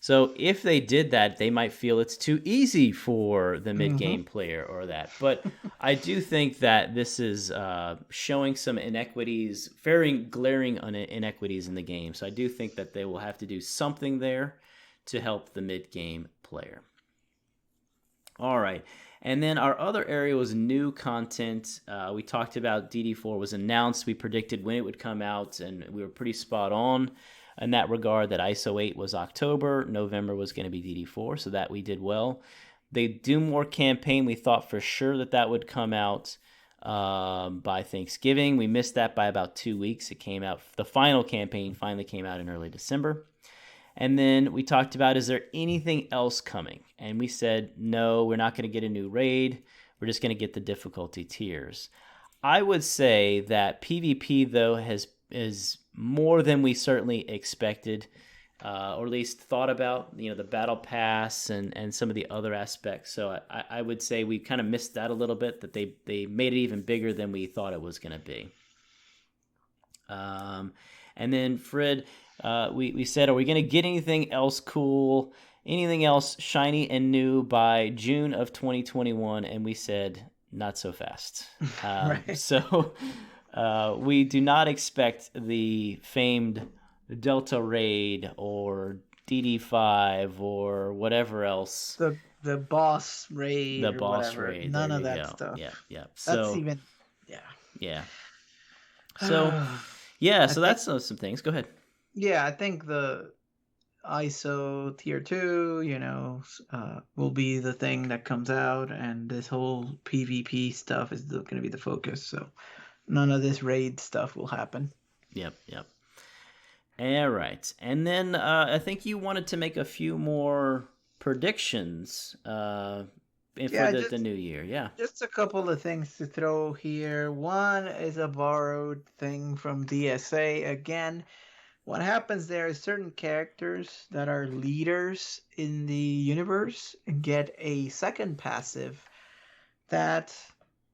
So if they did that, they might feel it's too easy for the mid-game player or that. But I do think that this is showing some inequities, very glaring inequities in the game. So I do think that they will have to do something there to help the mid-game player. All right. And then our other area was new content. We talked about DD4 was announced. We predicted when it would come out, and we were pretty spot on in that regard, that ISO 8 was October. November was going to be DD4, so that we did well. They do more campaign. We thought for sure that would come out by Thanksgiving. We missed that by about 2 weeks. It came out, the final campaign finally came out in early December. And then we talked about, is there anything else coming? And we said, no, we're not going to get a new raid. We're just going to get the difficulty tiers. I would say that PvP, though, is more than we certainly expected, or at least thought about, the battle pass and some of the other aspects. So I would say we kind of missed that a little bit, that they made it even bigger than we thought it was going to be. And then Frid, we said, are we going to get anything else cool, anything else shiny and new by June of 2021? And we said, not so fast. Right. So we do not expect the famed Delta Raid or DD5 or whatever else. The boss The raid or boss whatever. raid. There None of you that go. stuff. Yep, yep. That's So even yeah. yeah. So yeah. I So think that's some things. Go ahead. yeah, I think the ISO tier 2, will be the thing that comes out, and this whole PvP stuff is going to be the focus. So none of this raid stuff will happen. Yep, yep. All right. And then I think you wanted to make a few more predictions for Yeah, the new year. Yeah. just a couple of things to throw here. One is a borrowed thing from DSA again. What happens there is certain characters that are leaders in the universe get a second passive that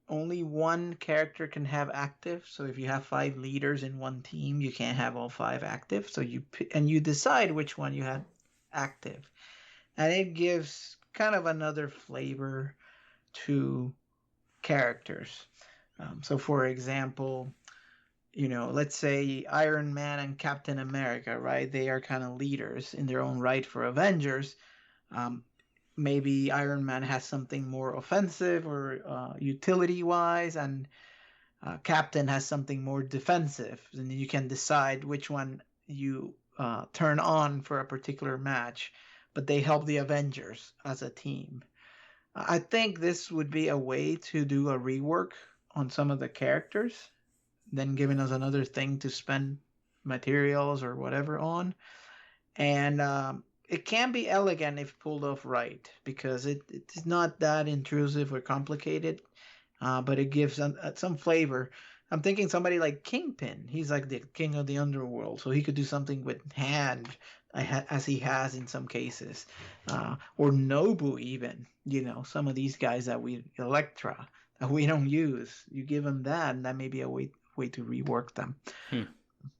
only one character can have active. So if you have 5 leaders in one team, you can't have all 5 active. So you decide which one you have active, and it gives kind of another flavor to characters. So for example, let's say Iron Man and Captain America, right? They are kind of leaders in their own right for Avengers. Um, Maybe Iron Man has something more offensive or utility wise, and Captain has something more defensive. And you can decide which one you turn on for a particular match, but they help the Avengers as a team. I think this would be a way to do a rework on some of the characters, then giving us another thing to spend materials or whatever on. And it can be elegant if pulled off right, because it's not that intrusive or complicated, but it gives some flavor. I'm thinking somebody like Kingpin. He's like the king of the underworld, so he could do something with hand, as he has in some cases, or Nobu even. Some of these guys Elektra, that we don't use. You give them that, and that may be a way to rework them.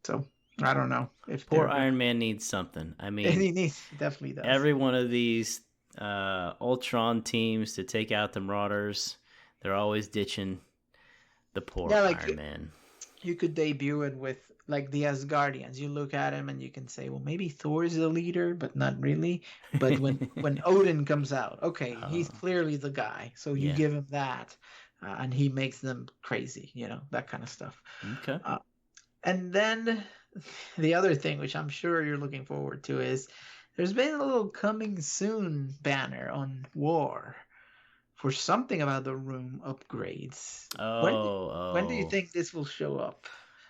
So I don't know if Poor they're gonna. Iron Man needs something. I mean, He definitely does. every one of these Ultron teams to take out the Marauders, they're always ditching the poor Yeah, Iron Man. you could debut it with like the Asgardians. You look at him and you can say, well, maybe Thor is the leader, but not really. But when Odin comes out, okay, he's clearly the guy. So you Yeah. give him that, and he makes them crazy. That kind of stuff. Okay. And then the other thing, which I'm sure you're looking forward to, is there's been a little coming soon banner on War for something about the room upgrades. When do you think this will show up?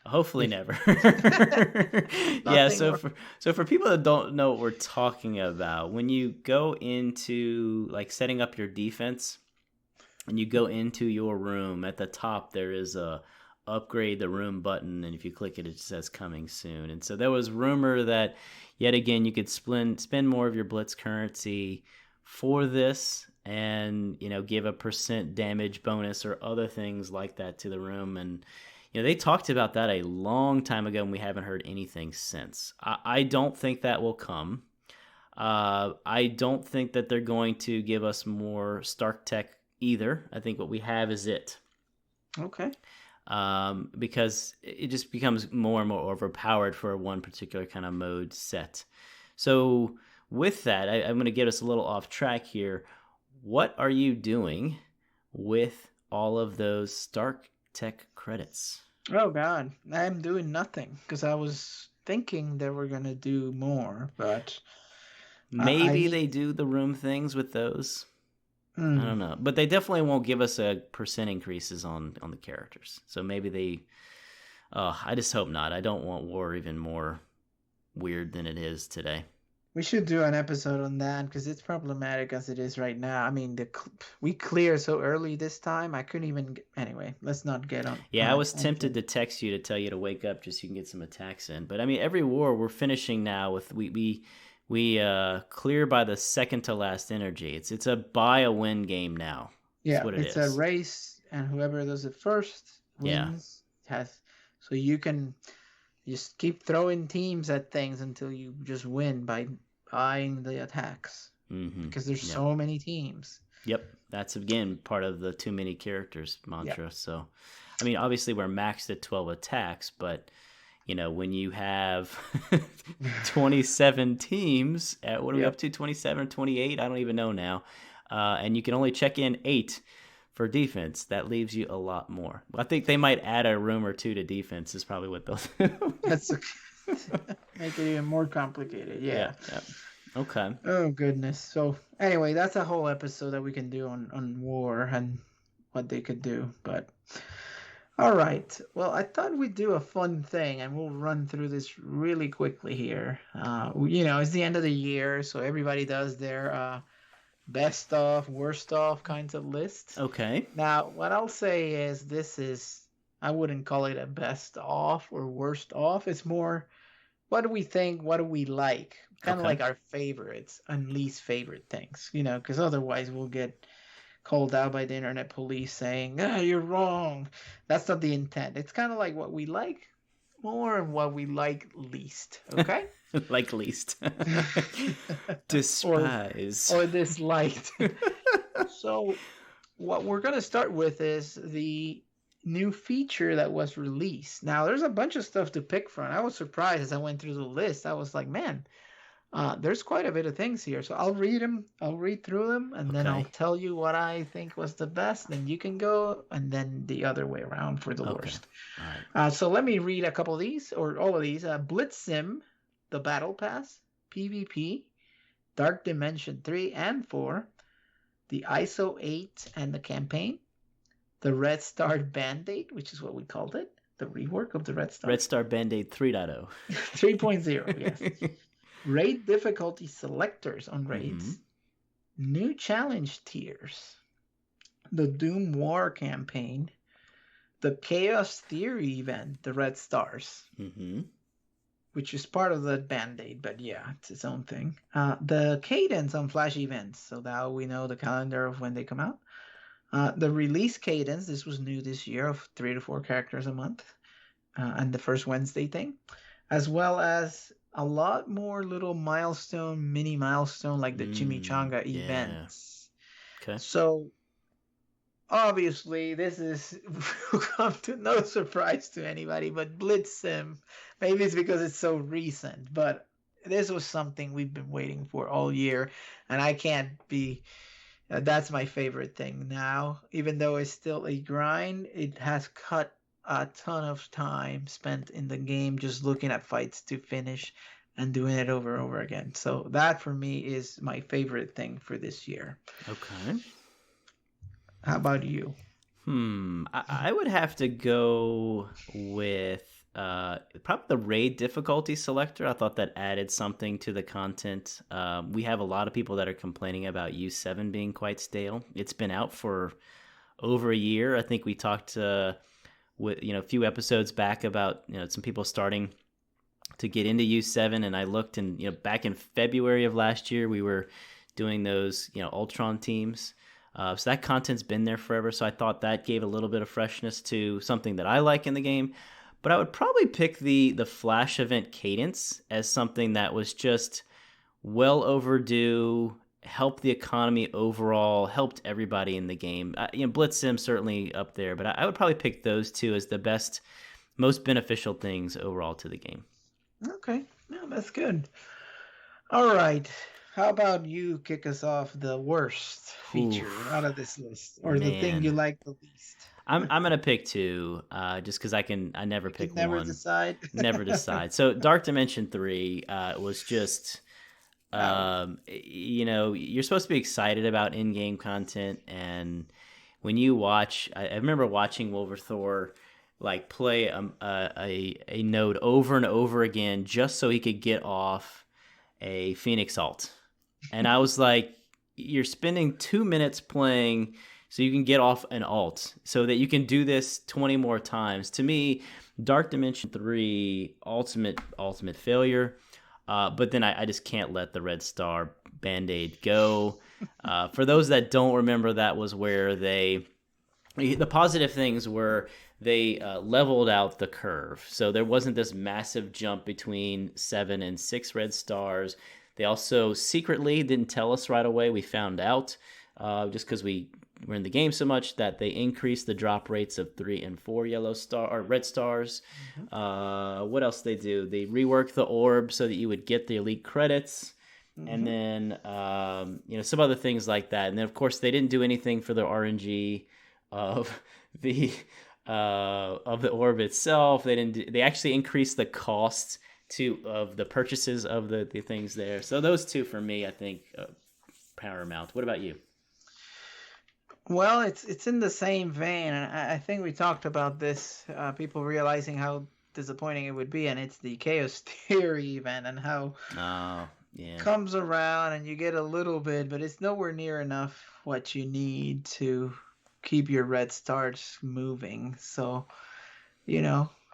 Hopefully never. Yeah, Nothing or for people that don't know what we're talking about, when you go into like setting up your defense and you go into your room, at the top there is a upgrade the room button, and if you click it, it says coming soon. And so there was rumor that yet again you could spend more of your blitz currency for this, and give a % damage bonus or other things like that to the room. And they talked about that a long time ago, and we haven't heard anything since. I don't think that will come. I don't think that they're going to give us more Stark Tech either. I think what we have is it. Okay. Because it just becomes more and more overpowered for one particular kind of mode set. So with that, I'm going to get us a little off track here. What are you doing with all of those Stark Tech credits? Oh God, I'm doing nothing because I was thinking they were gonna do more, but maybe they do the room things with those. I don't know, but they definitely won't give us a % increases on the characters. So maybe they. I just hope not. I don't want War even more weird than it is today. We should do an episode on that because it's problematic as it is right now. I mean, we clear so early this time. I couldn't even. Anyway, let's not get on. Yeah, I was tempted to text you to tell you to wake up just so you can get some attacks in. But I mean, every war we're finishing now with we clear by the second to last energy. It's a buy a win game now. Yeah, That's what it it's is. a race, and whoever does it first wins. Yeah. So you can just keep throwing teams at things until you just win by buying the attacks. Because there's so many teams. Yep, that's again part of the too many characters mantra. Yep. So, I mean, obviously we're maxed at 12 attacks, but when you have 27 teams, what are we up to? 27 or 28? I don't even know now. And you can only check in 8 for defense. That leaves you a lot more. I think they might add a room or 2 to defense is probably what they'll do. That's make it even more complicated. Yeah. Yeah. Okay. Oh goodness. So anyway, that's a whole episode that we can do on war and what they could do. But all right. Well, I thought we'd do a fun thing, and we'll run through this really quickly here. It's the end of the year, so everybody does their best of, worst of kinds of lists. Okay. Now, what I'll say is I wouldn't call it a best off or worst off. It's more, what do we think? What do we like? Kind of like our favorites and least favorite things, because otherwise we'll get called out by the internet police saying, you're wrong. That's not the intent. It's kind of like what we like more and what we like least. Okay? Like least. Despise. Or disliked. So what we're going to start with is the new feature that was released. Now, there's a bunch of stuff to pick from. I was surprised as I went through the list. I was like, man, there's quite a bit of things here. So I'll read them. I'll read through them, and then I'll tell you what I think was the best. Then you can go, and then the other way around for the worst. All right. So let me read a couple of these, or all of these. Blitz Sim, the Battle Pass, PvP, Dark Dimension 3 and 4, the ISO 8 and the campaign, the Red Star Band-Aid, which is what we called it, the rework of the Red Star. Red Star Band-Aid 3.0. 3.0, yes. Raid difficulty selectors on raids, new challenge tiers, the Doom War campaign, the Chaos Theory event, the Red Stars, which is part of the Band-Aid, but yeah, it's its own thing. The cadence on Flash events, so now we know the calendar of when they come out. The release cadence, this was new this year, of 3 to 4 characters a month, and the first Wednesday thing, as well as a lot more little mini milestone, like the Chimichanga events. Okay. So obviously this is will come to no surprise to anybody, but Blitz Sim, maybe it's because it's so recent, but this was something we've been waiting for all year, and I can't be that's my favorite thing now. Even though it's still a grind, it has cut a ton of time spent in the game just looking at fights to finish and doing it over and over again. So that for me is my favorite thing for this year. Okay. How about you? I would have to go with probably the raid difficulty selector. I thought that added something to the content. We have a lot of people that are complaining about U7 being quite stale. It's been out for over a year. I think we talked with a few episodes back about some people starting to get into U7, and I looked, and back in February of last year we were doing those Ultron teams. So that content's been there forever, so I thought that gave a little bit of freshness to something that I like in the game. But I would probably pick the Flash event cadence as something that was just well overdue, helped the economy overall, helped everybody in the game. Blitz Sim certainly up there, but I would probably pick those two as the best, most beneficial things overall to the game. Okay, no, that's good. All right. How about you kick us off the worst feature out of this list, or the thing you like the least? I'm gonna pick 2, just because I never pick one. Never decide. Never decide. So Dark Dimension 3 was just, you're supposed to be excited about in-game content, and when you watch, I remember watching Wolverthor play a node over and over again just so he could get off a Phoenix ult. And I was like, you're spending 2 minutes playing so you can get off an ult so that you can do this 20 more times. To me, Dark Dimension 3, ultimate failure. But then I just can't let the Red Star Band-Aid go. For those that don't remember, that was where the positive things were they leveled out the curve. So there wasn't this massive jump between 7 and 6 red stars. They also secretly didn't tell us right away. We found out just because we were in the game so much that they increased the drop rates of 3 and 4 red stars. What else they do? They reworked the orb so that you would get the elite credits. And then some other things like that. And then of course they didn't do anything for the RNG of the orb itself. They actually increased the cost of the purchases of the things there. So those two for me, I think, paramount. What about you? Well, it's in the same vein, and I think we talked about this. People realizing how disappointing it would be, and it's the Chaos Theory event, and how comes around and you get a little bit, but it's nowhere near enough what you need to keep your red stars moving. So,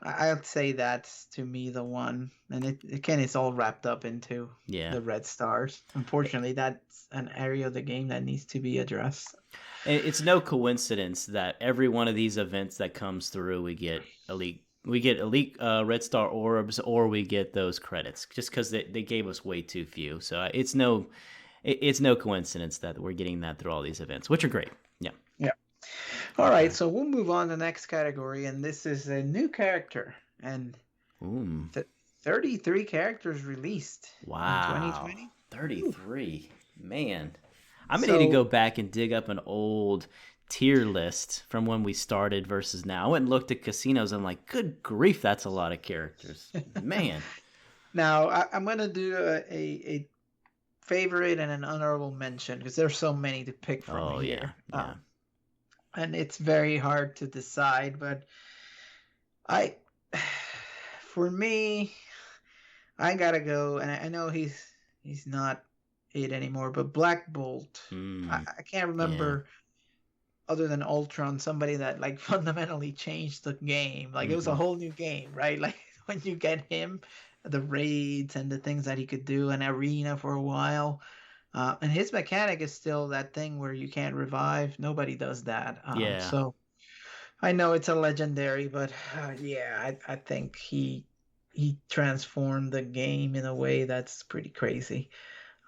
I'd say that's, to me, the one. And it's all wrapped up into the red stars. Unfortunately, that's an area of the game that needs to be addressed. It's no coincidence that every one of these events that comes through, we get elite red star orbs, or we get those credits, just because they gave us way too few. So it's no coincidence that we're getting that through all these events, which are great. Yeah. All right, so we'll move on to the next category, and this is a new character, and 33 characters released in 2020. 33, man. I'm gonna need to go back and dig up an old tier list from when we started versus now. I went and looked at casinos. I'm like, good grief, that's a lot of characters, man. Now I'm gonna do a favorite and an honorable mention, because there's so many to pick from here. Yeah. And it's very hard to decide, but for me, I gotta go, and I know he's not it anymore, but Black Bolt. I can't remember other than Ultron, somebody that like fundamentally changed the game. Like it was a whole new game, right? Like when you get him, the raids and the things that he could do, an arena for a while. And his mechanic is still that thing where you can't revive. Nobody does that. So I know it's a legendary, but I think he transformed the game in a way that's pretty crazy.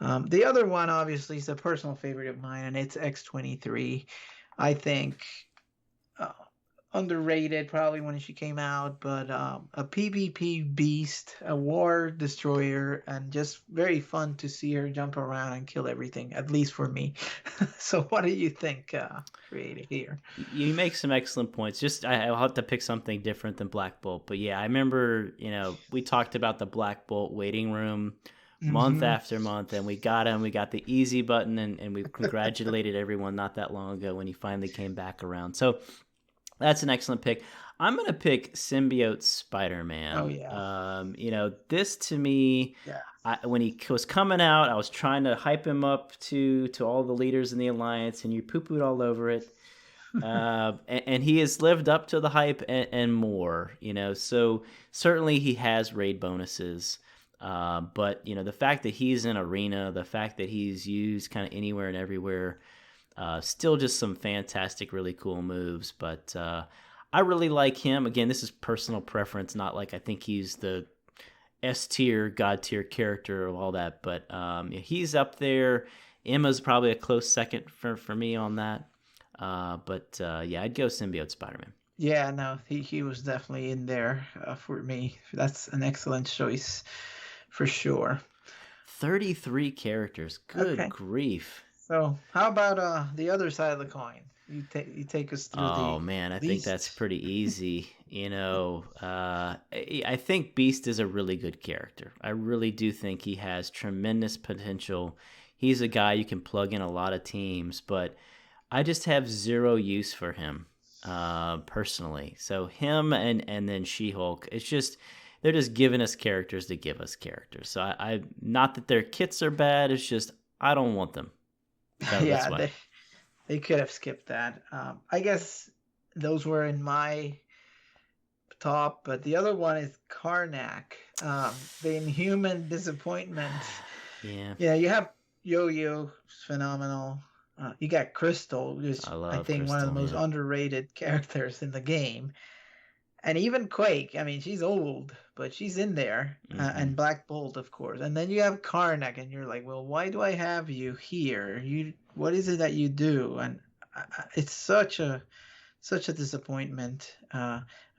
The other one, obviously, is a personal favorite of mine, and it's X-23. I think underrated probably when she came out, but a PvP beast, a war destroyer, and just very fun to see her jump around and kill everything, at least for me. So what do you think, Creative, here? You make some excellent points. Just I'll have to pick something different than Black Bolt, but yeah, I remember we talked about the Black Bolt waiting room month after month, and we got him. We got the easy button, and we congratulated everyone not that long ago when he finally came back around. So that's an excellent pick. I'm going to pick Symbiote Spider-Man. Oh, yeah. This to me, when he was coming out, I was trying to hype him up to all the leaders in the Alliance, and you poo-pooed all over it. And he has lived up to the hype and more, So certainly he has raid bonuses. But, the fact that he's in Arena, the fact that he's used kind of anywhere and everywhere, still just some fantastic, really cool moves. But I really like him. Again, this is personal preference, not like I think he's the S tier, God tier character of all that. But he's up there. Emma's probably a close second for me on that. But I'd go Symbiote Spider-Man. Yeah, no, he was definitely in there for me. That's an excellent choice for sure. 33 characters. Good grief. So how about the other side of the coin? You take us through Oh, man, I think that's pretty easy. I think Beast is a really good character. I really do think he has tremendous potential. He's a guy you can plug in a lot of teams, but I just have zero use for him personally. So him and then She-Hulk, it's just they're just giving us characters to give us characters. So I not that their kits are bad, it's just I don't want them. They could have skipped that. I guess those were in my top, but the other one is Karnak, the Inhuman Disappointment. Yeah, you have Yo-Yo, phenomenal. You got Crystal, who's I think one of the most underrated characters in the game. And even Quake, I mean, she's old, but she's in there. And Black Bolt, of course. And then you have Karnak, and you're like, well, why do I have you here? What is it that you do? And it's such a disappointment.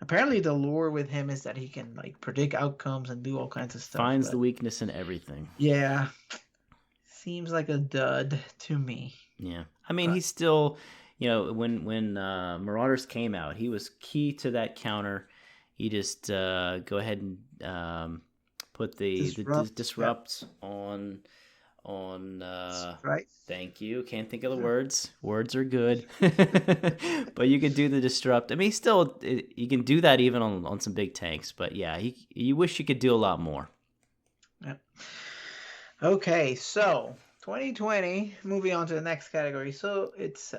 Apparently, the lure with him is that he can like predict outcomes and do all kinds of stuff. Finds the But weakness in everything. yeah, seems like a dud to me. Yeah, I mean, But he's still, when Marauders came out, he was key to that counter. He just go ahead and put the disrupt, yeah, disrupt on right. thank you, can't think of the words are good. But you could do the disrupt. I mean, still you can do that even on some big tanks, but yeah, you wish you could do a lot more. Yeah. Okay, so 2020. Moving on to the next category. So it's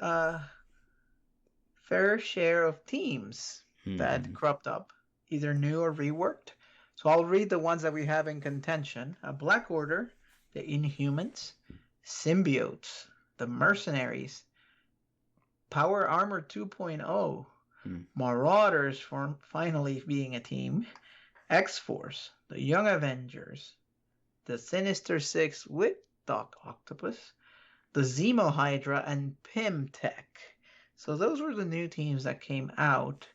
fair share of teams that cropped up, either new or reworked. So I'll read the ones that we have in contention: Black Order, the Inhumans, Symbiotes, the Mercenaries, Power Armor 2.0, Marauders finally being a team, X-Force, the Young Avengers, the Sinister Six with Doc Octopus, the Zemo Hydra, and Pimtech. So those were the new teams that came out.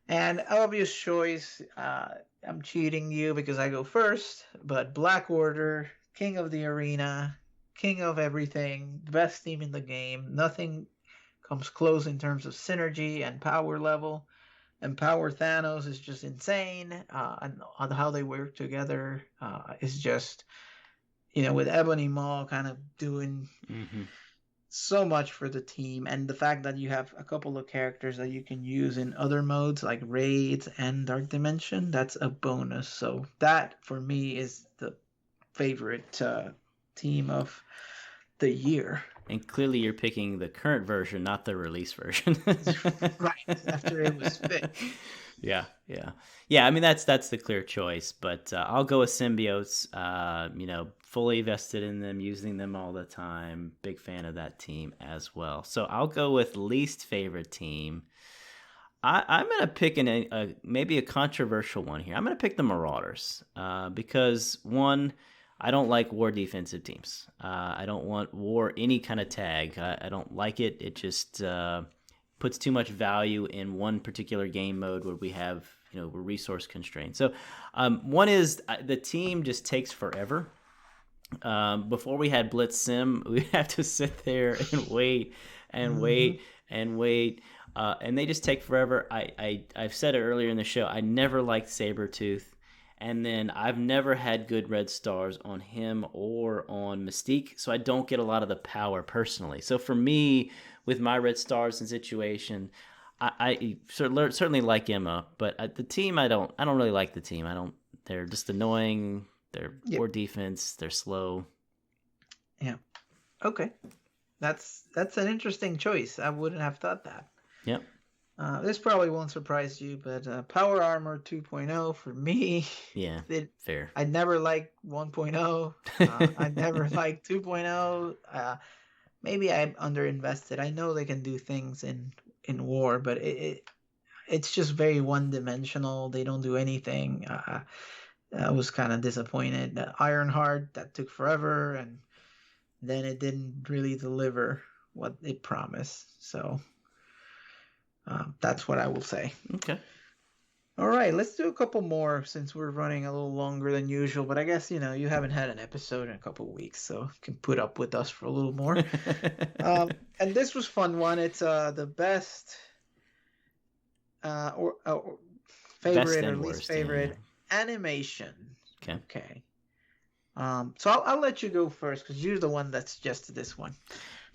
And obvious choice, I'm cheating you because I go first, but Black Order, king of the arena, king of everything, the best team in the game. Nothing comes close in terms of synergy and power level. And Power Thanos is just insane. And on how they work together is just, with Ebony Maw kind of doing so much for the team. And the fact that you have a couple of characters that you can use in other modes like Raids and Dark Dimension, that's a bonus. So that, for me, is the favorite team of the year. And clearly you're picking the current version, not the release version. Right, after it was fixed. Yeah. I mean, that's the clear choice, but I'll go with Symbiotes. Fully vested in them, using them all the time. Big fan of that team as well. So I'll go with least favorite team. I'm gonna pick maybe a controversial one here. I'm gonna pick the Marauders because one, I don't like war defensive teams. I don't want war any kind of tag. I don't like it. It just puts too much value in one particular game mode where we have, we're resource constrained. So one is the team just takes forever. Before we had Blitz Sim, we have to sit there and wait and wait and wait. And they just take forever. I've said it earlier in the show, I never liked Sabretooth. And then I've never had good red stars on him or on Mystique, so I don't get a lot of the power personally. So for me, with my red stars and situation, I certainly like Emma, but the team, I don't really like the team. They're just annoying. They're poor defense. They're slow. Yeah. Okay. That's an interesting choice. I wouldn't have thought that. Yep. This probably won't surprise you, but Power Armor 2.0 for me. Yeah, fair. I never liked 1.0. I never liked 2.0. Maybe I'm underinvested. I know they can do things in war, but it's just very one-dimensional. They don't do anything. I was kind of disappointed. Ironheart, that took forever, and then it didn't really deliver what it promised. So that's what I will say. Okay. All right, let's do a couple more since we're running a little longer than usual. But I guess, you haven't had an episode in a couple of weeks, so you can put up with us for a little more. And this was fun one. It's the best or favorite best or least worst, favorite animation. Okay. So I'll let you go first because you're the one that suggested this one.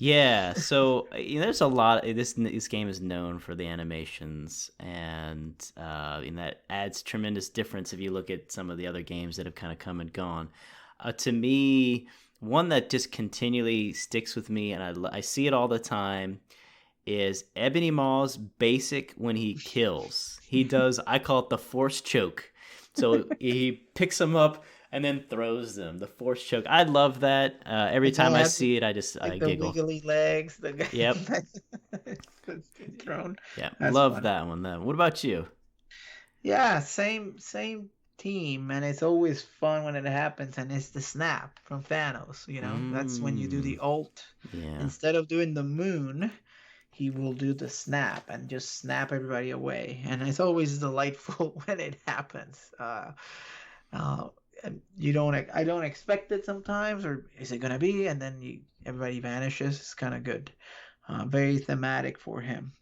Yeah, so there's a lot. This game is known for the animations, and that adds tremendous difference if you look at some of the other games that have kind of come and gone. To me, one that just continually sticks with me, and I see it all the time, is Ebony Maw's basic when he kills. He does, I call it the force choke. So he picks them up and then throws them. The force choke. I love that. Every time I see it, I giggle. The wiggly legs. The guy Yep. that's thrown. Yeah, That's love fun. that one. What about you? Yeah, same team, and it's always fun when it happens. And it's the snap from Thanos. That's when you do the ult. Yeah. Instead of doing the moon, he will do the snap and just snap everybody away, and it's always delightful when it happens. Uh, and I don't expect it sometimes, or is it gonna be? And then everybody vanishes. It's kind of good. Very thematic for him.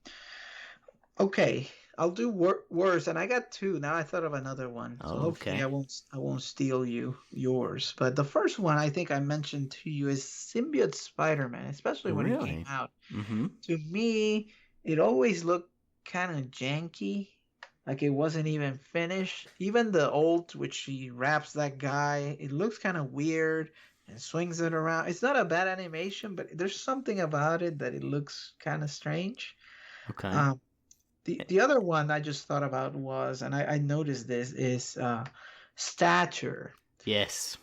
Okay, I'll do worse, and I got two. Now I thought of another one, so Oh, hopefully okay. I won't steal yours. But the first one I think I mentioned to you is Symbiote Spider-Man, especially when it came Really? out. Mm-hmm. To me, it always looked kind of janky, like it wasn't even finished. Even the ult, which she wraps that guy, it looks kind of weird and swings it around. It's not a bad animation, but there's something about it that it looks kind of strange. Okay. Um, the other one I just thought about was, and I noticed this, is Stature. Yes.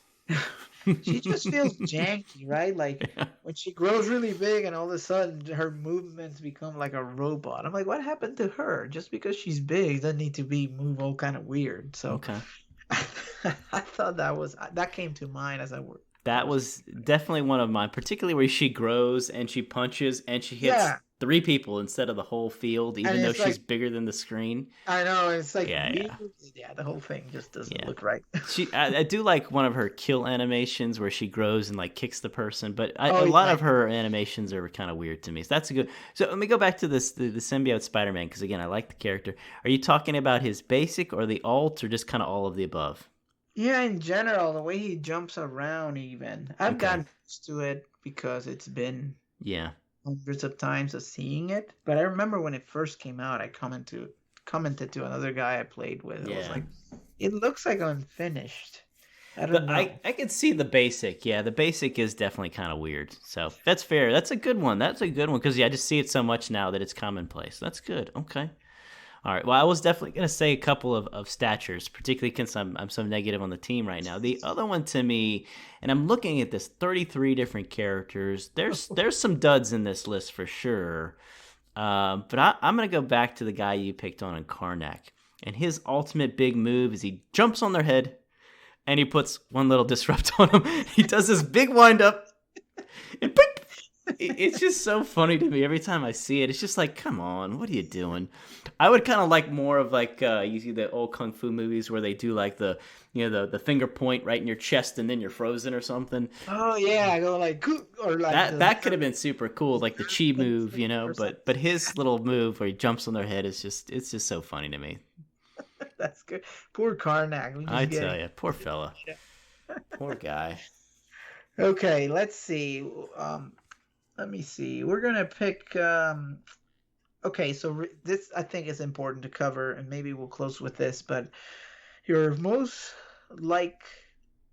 She just feels janky, right? Like Yeah. when she grows really big and all of a sudden her movements become like a robot. I'm like, what happened to her? Just because she's big doesn't need to be move all kind of weird. So Okay. I thought that came to mind as I That was was definitely one of mine, particularly where she grows and she punches and she hits yeah, three people instead of the whole field, and even though it's she's like bigger than the screen. I know it's like Yeah, weird. yeah, Yeah, the whole thing just doesn't yeah. look right. I do like one of her kill animations where she grows and like kicks the person, but Oh a yeah, lot I of do. her animations are kind of weird to me. So that's a good. So let me go back to the symbiote Spider-Man because again, I like the character. Are you talking about his basic or the alt or just kind of all of the above? Yeah, in general, the way he jumps around, even I've Okay. gotten used to it because it's been Yeah. hundreds of times of seeing it. But I remember when it first came out, I commented to another guy I played with. I was Yeah. like, it looks like unfinished. I don't The I know. I can see the basic. Yeah, the basic is definitely kind of weird. So that's fair. That's a good one. That's a good one because yeah, I just see it so much now that it's commonplace. That's good. Okay. All right. Well, I was definitely gonna say a couple of statures, particularly since I'm so negative on the team right now. The other one to me, and I'm looking at this 33 different characters. There's some duds in this list for sure. But I'm gonna go back to the guy you picked on in Karnak, and his ultimate big move is he jumps on their head and he puts one little disrupt on him. He does this big wind up and boop. It's just so funny to me every time I see it. It's just like, come on, what are you doing? I would kind of like more of like you see the old kung fu movies where they do like the the finger point right in your chest and then you're frozen or something. Oh yeah, I go like or like That could have been super cool, the like the nerf chi things move, or something. But his little move where he jumps on their head is just it's just so funny to me. That's good. Poor Karnak. We I just tell getting you, poor fella, poor guy. okay, let's see. Let me see. We're gonna pick. Okay, so this I think is important to cover, and maybe we'll close with this. But your most like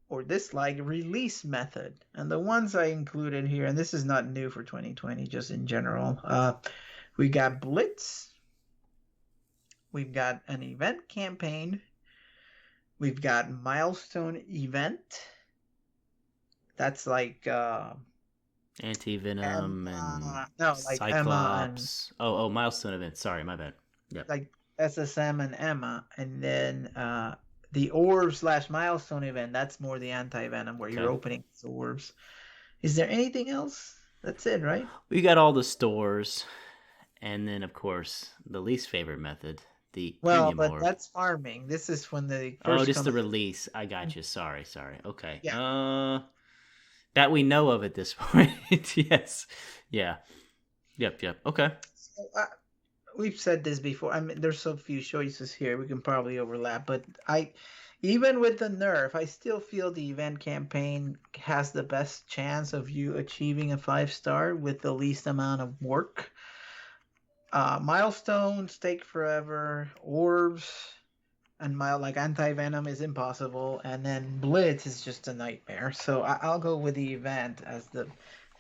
or dislike release method, and the ones I included here, and this is not new for 2020, just in general. We got Blitz. We've got an event campaign. We've got milestone event. That's like Anti Venom and no, like Emma and Cyclops. Oh, milestone event. Sorry, my bad. Yep. like SSM and Emma, and then the orb slash milestone event. That's more the anti venom where you're Okay. opening the orbs. Is there anything else? That's it, right? We got all the stores, and then of course the least favorite method, the Well, premium but orb. that's farming. This is when they Oh, first just come the in. release. I got you. Sorry. Okay. Yeah. That we know of at this point. Yes. Yeah. Yep. Okay. So, we've said this before. I mean, there's so few choices here. We can probably overlap, but even with the nerf, I still feel the event campaign has the best chance of you achieving a 5-star with the least amount of work. Milestones take forever. Orbs and like anti venom is impossible, and then Blitz is just a nightmare. So I'll go with the event as the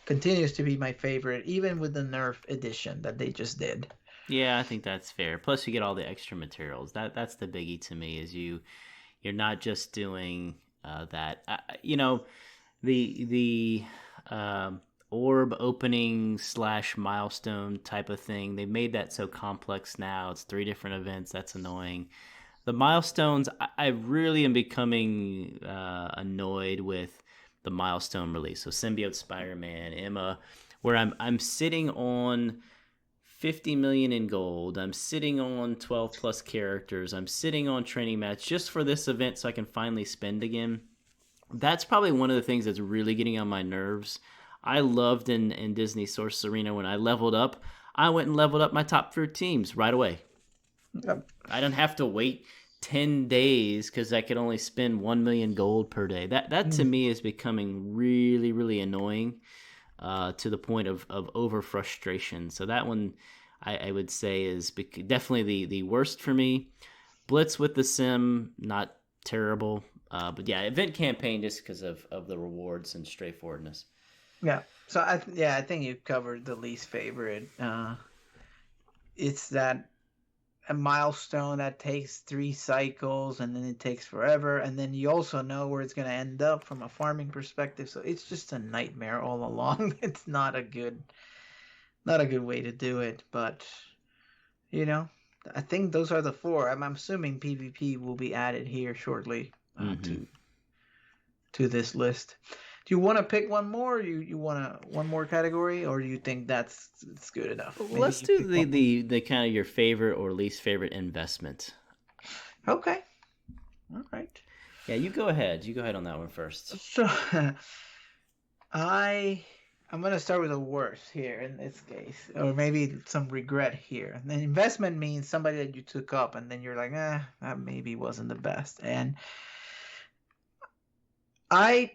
continues to be my favorite, even with the nerf edition that they just did. Yeah, I think that's fair. Plus, you get all the extra materials. That's the biggie to me. Is you're not just doing that. The orb opening slash milestone type of thing. They made that so complex now. It's 3 different events. That's annoying. The milestones, I really am becoming annoyed with the milestone release. So Symbiote Spider-Man, Emma, where I'm sitting on 50 million in gold. I'm sitting on 12 plus characters. I'm sitting on training mats just for this event so I can finally spend again. That's probably one of the things that's really getting on my nerves. I loved in Disney Source Arena when I leveled up. I went and leveled up my top 3 teams right away. Yep. I don't have to wait 10 days because I could only spend 1 million gold per day. That to me is becoming really, really annoying to the point of over frustration. So that one I would say is definitely the worst for me. Blitz with the sim, not terrible. But yeah, event campaign just because of the rewards and straightforwardness. Yeah. So I think you covered the least favorite. It's that a milestone that takes 3 cycles and then it takes forever, and then you also know where it's going to end up from a farming perspective. So it's just a nightmare all along. It's not a good way to do it, but you know, I think those are the 4. I'm assuming PvP will be added here shortly to this list. Do you want to pick one more? Or you want one more category, or do you think it's good enough? Maybe let's do the kind of your favorite or least favorite investment. Okay. All right. Yeah, you go ahead. You go ahead on that one first. So, I'm gonna start with the worst here in this case, or maybe some regret here. And then investment means somebody that you took up, and then you're like, that maybe wasn't the best. And I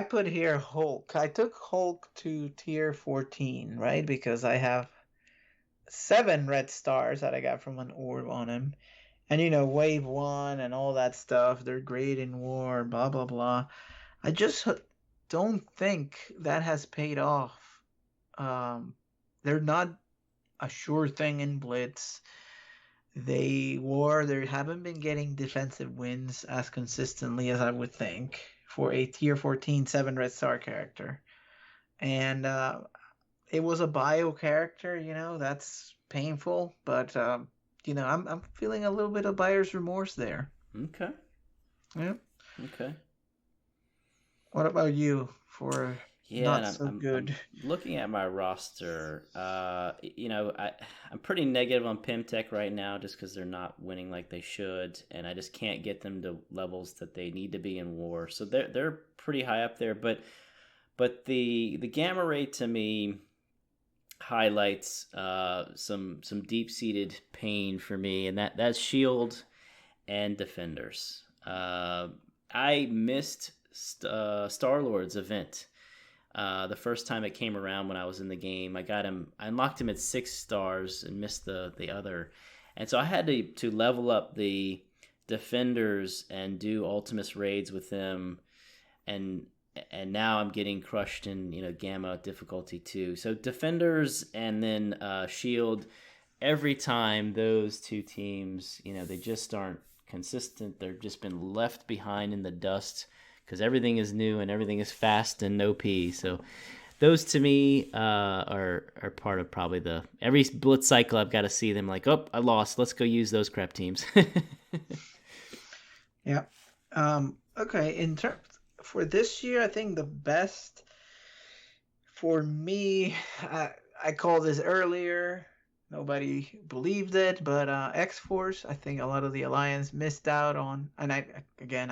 put here Hulk. I took Hulk to tier 14, right? Because I have 7 red stars that I got from an orb on him. And wave 1 and all that stuff. They're great in war, blah, blah, blah. I just don't think that has paid off. They're not a sure thing in Blitz. They haven't been getting defensive wins as consistently as I would think for a tier 14 7 red star character. And it was a bio character, that's painful, but I'm feeling a little bit of buyer's remorse there. Okay. Yeah. Okay. What about you for not so good? I'm looking at my roster. I'm pretty negative on Pimtech right now just because they're not winning like they should, and I just can't get them to levels that they need to be in war. So they're pretty high up there, but the gamma ray to me highlights some deep-seated pain for me, and that's shield and defenders. I missed Star-Lord's event the first time it came around when I was in the game. I unlocked him at 6 stars and missed the other, and so I had to level up the defenders and do Ultimus raids with them, and now I'm getting crushed in gamma difficulty too. So defenders and then shield, every time those 2 teams, they just aren't consistent. They've just been left behind in the dust because everything is new and everything is fast and OP. So those to me are part of probably every Blitz cycle. I've got to see them like, oh, I lost. Let's go use those crap teams. Yeah. Okay. For this year, I think the best for me, I called this earlier. Nobody believed it, but X-Force, I think a lot of the Alliance missed out on. And I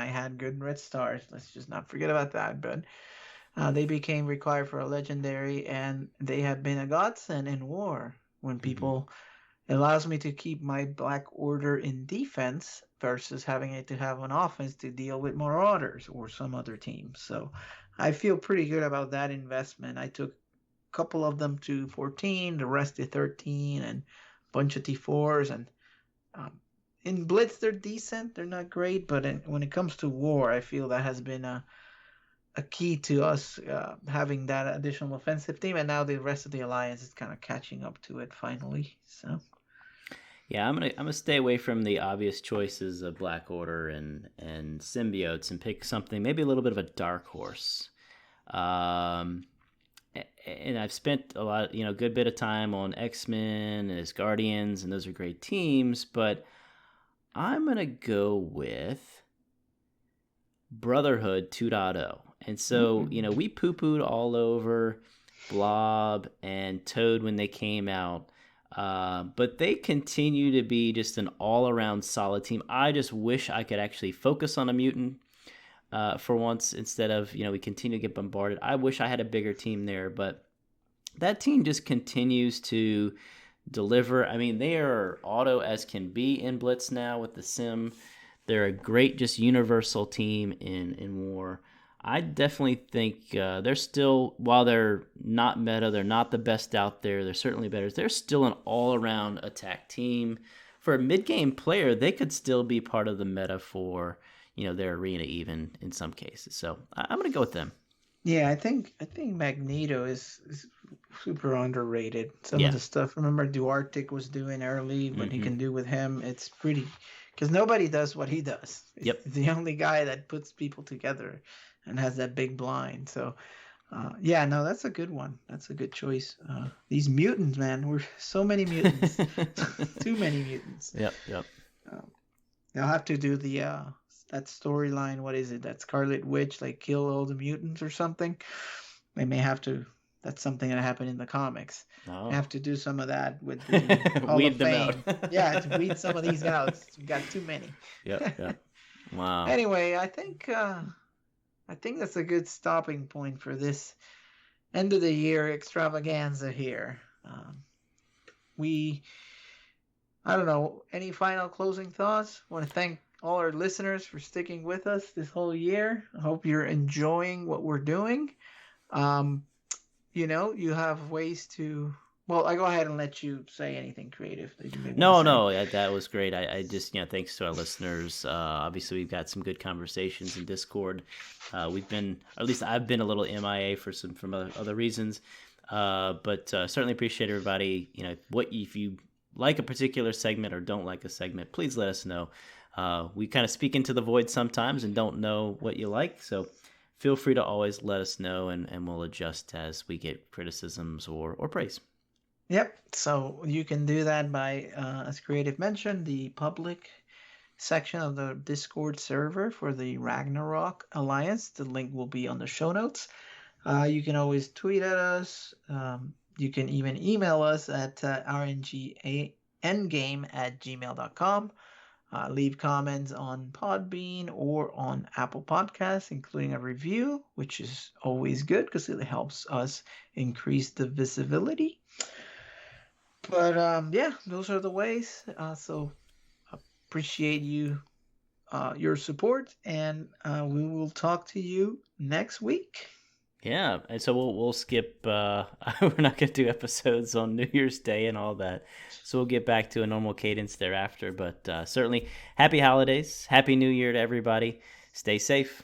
had good red stars. Let's just not forget about that. But they became required for a legendary, and they have been a godsend in war when people. It allows me to keep my Black Order in defense versus having it to have an offense to deal with Marauders or some other team. So I feel pretty good about that investment. I took a couple of them to 14, the rest to 13, and a bunch of T4s. And in Blitz, they're decent. They're not great, but when it comes to war, I feel that has been a key to us having that additional offensive team. And now the rest of the Alliance is kind of catching up to it finally. So. Yeah, I'm gonna stay away from the obvious choices of Black Order and symbiotes and pick something maybe a little bit of a dark horse. And I've spent a lot, good bit of time on X-Men and Asgardians, and those are great teams. But I'm gonna go with Brotherhood 2.0. And so we poo-pooed all over Blob, and Toad when they came out. But they continue to be just an all-around solid team. I just wish I could actually focus on a mutant for once instead of, we continue to get bombarded. I wish I had a bigger team there, but that team just continues to deliver. I mean, they are auto as can be in Blitz now with the sim. They're a great, just universal team in War. I definitely think they're still, while they're not meta, they're not the best out there. They're certainly better. They're still an all-around attack team. For a mid-game player, they could still be part of the meta for, their arena even in some cases. So I'm going to go with them. Yeah, I think Magneto is super underrated. Some of the stuff, remember Duartic was doing early, what he can do with him, it's pretty, because nobody does what he does. He's the only guy that puts people together and has that big blind. So, that's a good one. That's a good choice. These mutants, man, we're so many mutants. Too many mutants. Yep. They'll have to do the that storyline. What is it? That Scarlet Witch, like kill all the mutants or something. They may have to. That's something that happened in the comics. They have to do some of that with the Hall weed of them Fame. out. To weed some of these out. We've got too many. Yep. Wow. Anyway, I think that's a good stopping point for this end of the year extravaganza here. I don't know, any final closing thoughts? I want to thank all our listeners for sticking with us this whole year. I hope you're enjoying what we're doing. You have ways to... Well, I go ahead and let you say anything creative that you may want to say. That was great. I just, thanks to our listeners. Obviously, we've got some good conversations in Discord. We've been, or at least I've been a little MIA from other reasons. But certainly appreciate everybody. If you like a particular segment or don't like a segment, please let us know. We kind of speak into the void sometimes and don't know what you like. So feel free to always let us know, and we'll adjust as we get criticisms or praise. Yep. So you can do that by, as Creative mentioned, the public section of the Discord server for the Ragnarok Alliance. The link will be on the show notes. You can always tweet at us. You can even email us at rngendgame@gmail.com. Leave comments on Podbean or on Apple Podcasts, including a review, which is always good because it helps us increase the visibility. But those are the ways. So appreciate your support, and we will talk to you next week. Yeah, and so we'll skip. We're not going to do episodes on New Year's Day and all that. So we'll get back to a normal cadence thereafter. But certainly, happy holidays, happy New Year to everybody. Stay safe.